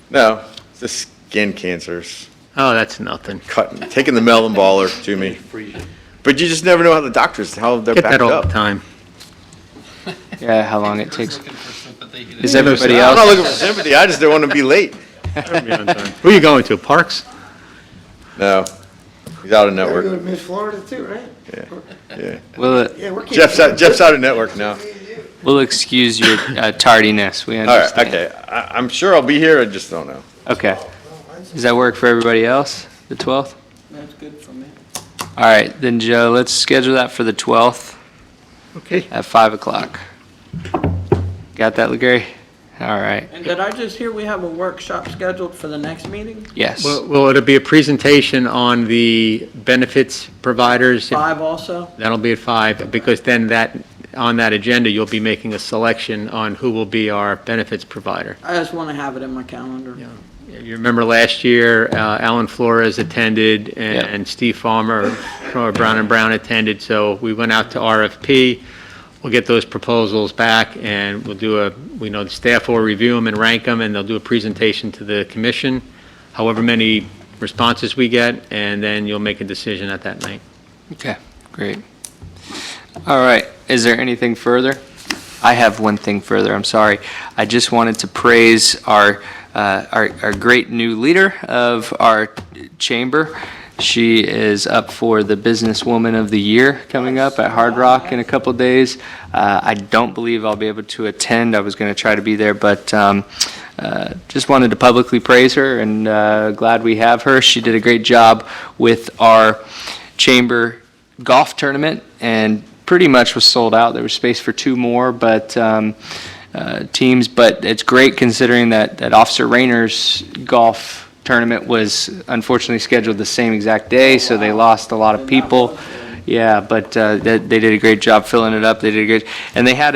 No, it's just skin cancers, Oh, that's nothing. taking the melon baller to me. But you just never know how they're Get backed that all the up. time. yeah, how long it takes. Looking for sympathy. Is everybody I'm not else? looking for sympathy, I just don't want to be late. Who are you going to, Parks? No, he's out of Gotta go to network. Mid-Florida too, right? Yeah. Yeah, we're keeping. Jeff's out of network now. We'll excuse your tardiness. We All right, understand. okay. I'm sure I'll be here, I just don't know. Okay. Does that work for everybody else, the 12th? That's good for me. All right, then, Joe, let's schedule that for the 12th Okay. at 5 o'clock. Got that, LeGary? All right. And did I just hear we have a workshop scheduled for the next meeting? Yes. Well, it'll be a presentation on the benefits providers. 5 also? That'll be at 5, because then on that agenda, you'll be making a selection on who will be our benefits provider. I just want to have it in my calendar. You remember last year, Alan Flores attended, and Steve Farmer from Brown & Brown attended, so we went out to RFP. We'll get those proposals back, and we'll do the staff will review them and rank them, and they'll do a presentation to the commission, however many responses we get, and then you'll make a decision at that night. Okay, great. All right, is there anything further? I have one thing further, I'm sorry. I just wanted to praise our great new leader of our chamber. She is up for the Businesswoman of the Year coming up at Hard Rock in a couple days. I don't believe I'll be able to attend. I was going to try to be there, but just wanted to publicly praise her, and glad we have her. She did a great job with our chamber golf tournament, and pretty much was sold out. There was space for 2 more, but teams. But it's great considering that Officer Rayner's golf tournament was unfortunately scheduled the same exact day, so they lost a lot of people. Yeah, but they did a great job filling it up. They did great, and they had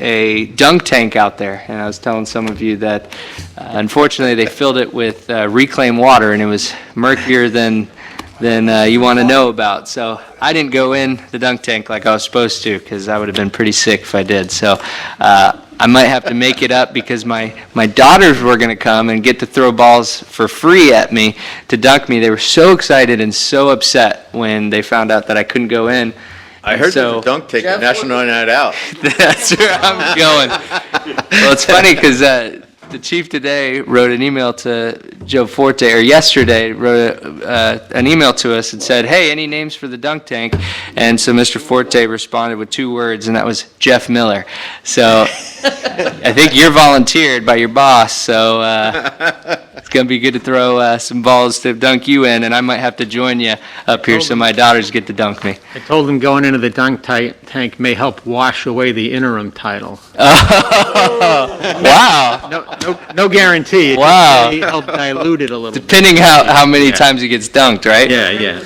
a dunk tank out there, and I was telling some of you that unfortunately they filled it with reclaimed water, and it was murkier than you want to know about. So I didn't go in the dunk tank like I was supposed to, because I would have been pretty sick if I did. So I might have to make it up because my daughters were going to come and get to throw balls for free at me to dunk me. They were so excited and so upset when they found out that I couldn't go in. I heard So- there's a dunk tank at National Night Out. That's where I'm going. Well, it's funny because the chief today wrote an email to Joe Forte, or yesterday, wrote an email to us and said, hey, any names for the dunk tank? And so Mr. Forte responded with 2 words, and that was Jeff Miller. So I think you're volunteered by your boss, so it's going to be good to throw some balls to dunk you in, and I might have to join you up here so my daughters get to dunk me. I told him going into the dunk tank may help wash away the interim title. Wow. No guarantee. It just Wow. may help dilute it a little bit. Depending how many Yeah. times he gets dunked, right? Yeah, yeah.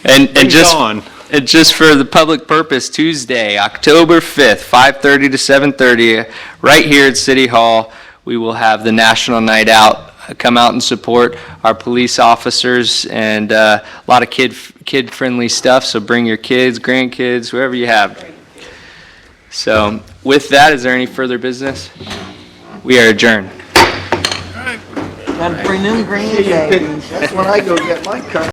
And Bring just it on. and just for the public purpose, Tuesday, October 5th, 5:30 to 7:30, right here at City Hall, we will have the National Night Out. Come out and support our police officers, and a lot of kid-friendly stuff, so bring your kids, grandkids, whoever you have. So with that, is there any further business? We are adjourned. Gotta bring them grandbabies. That's when I go get my car.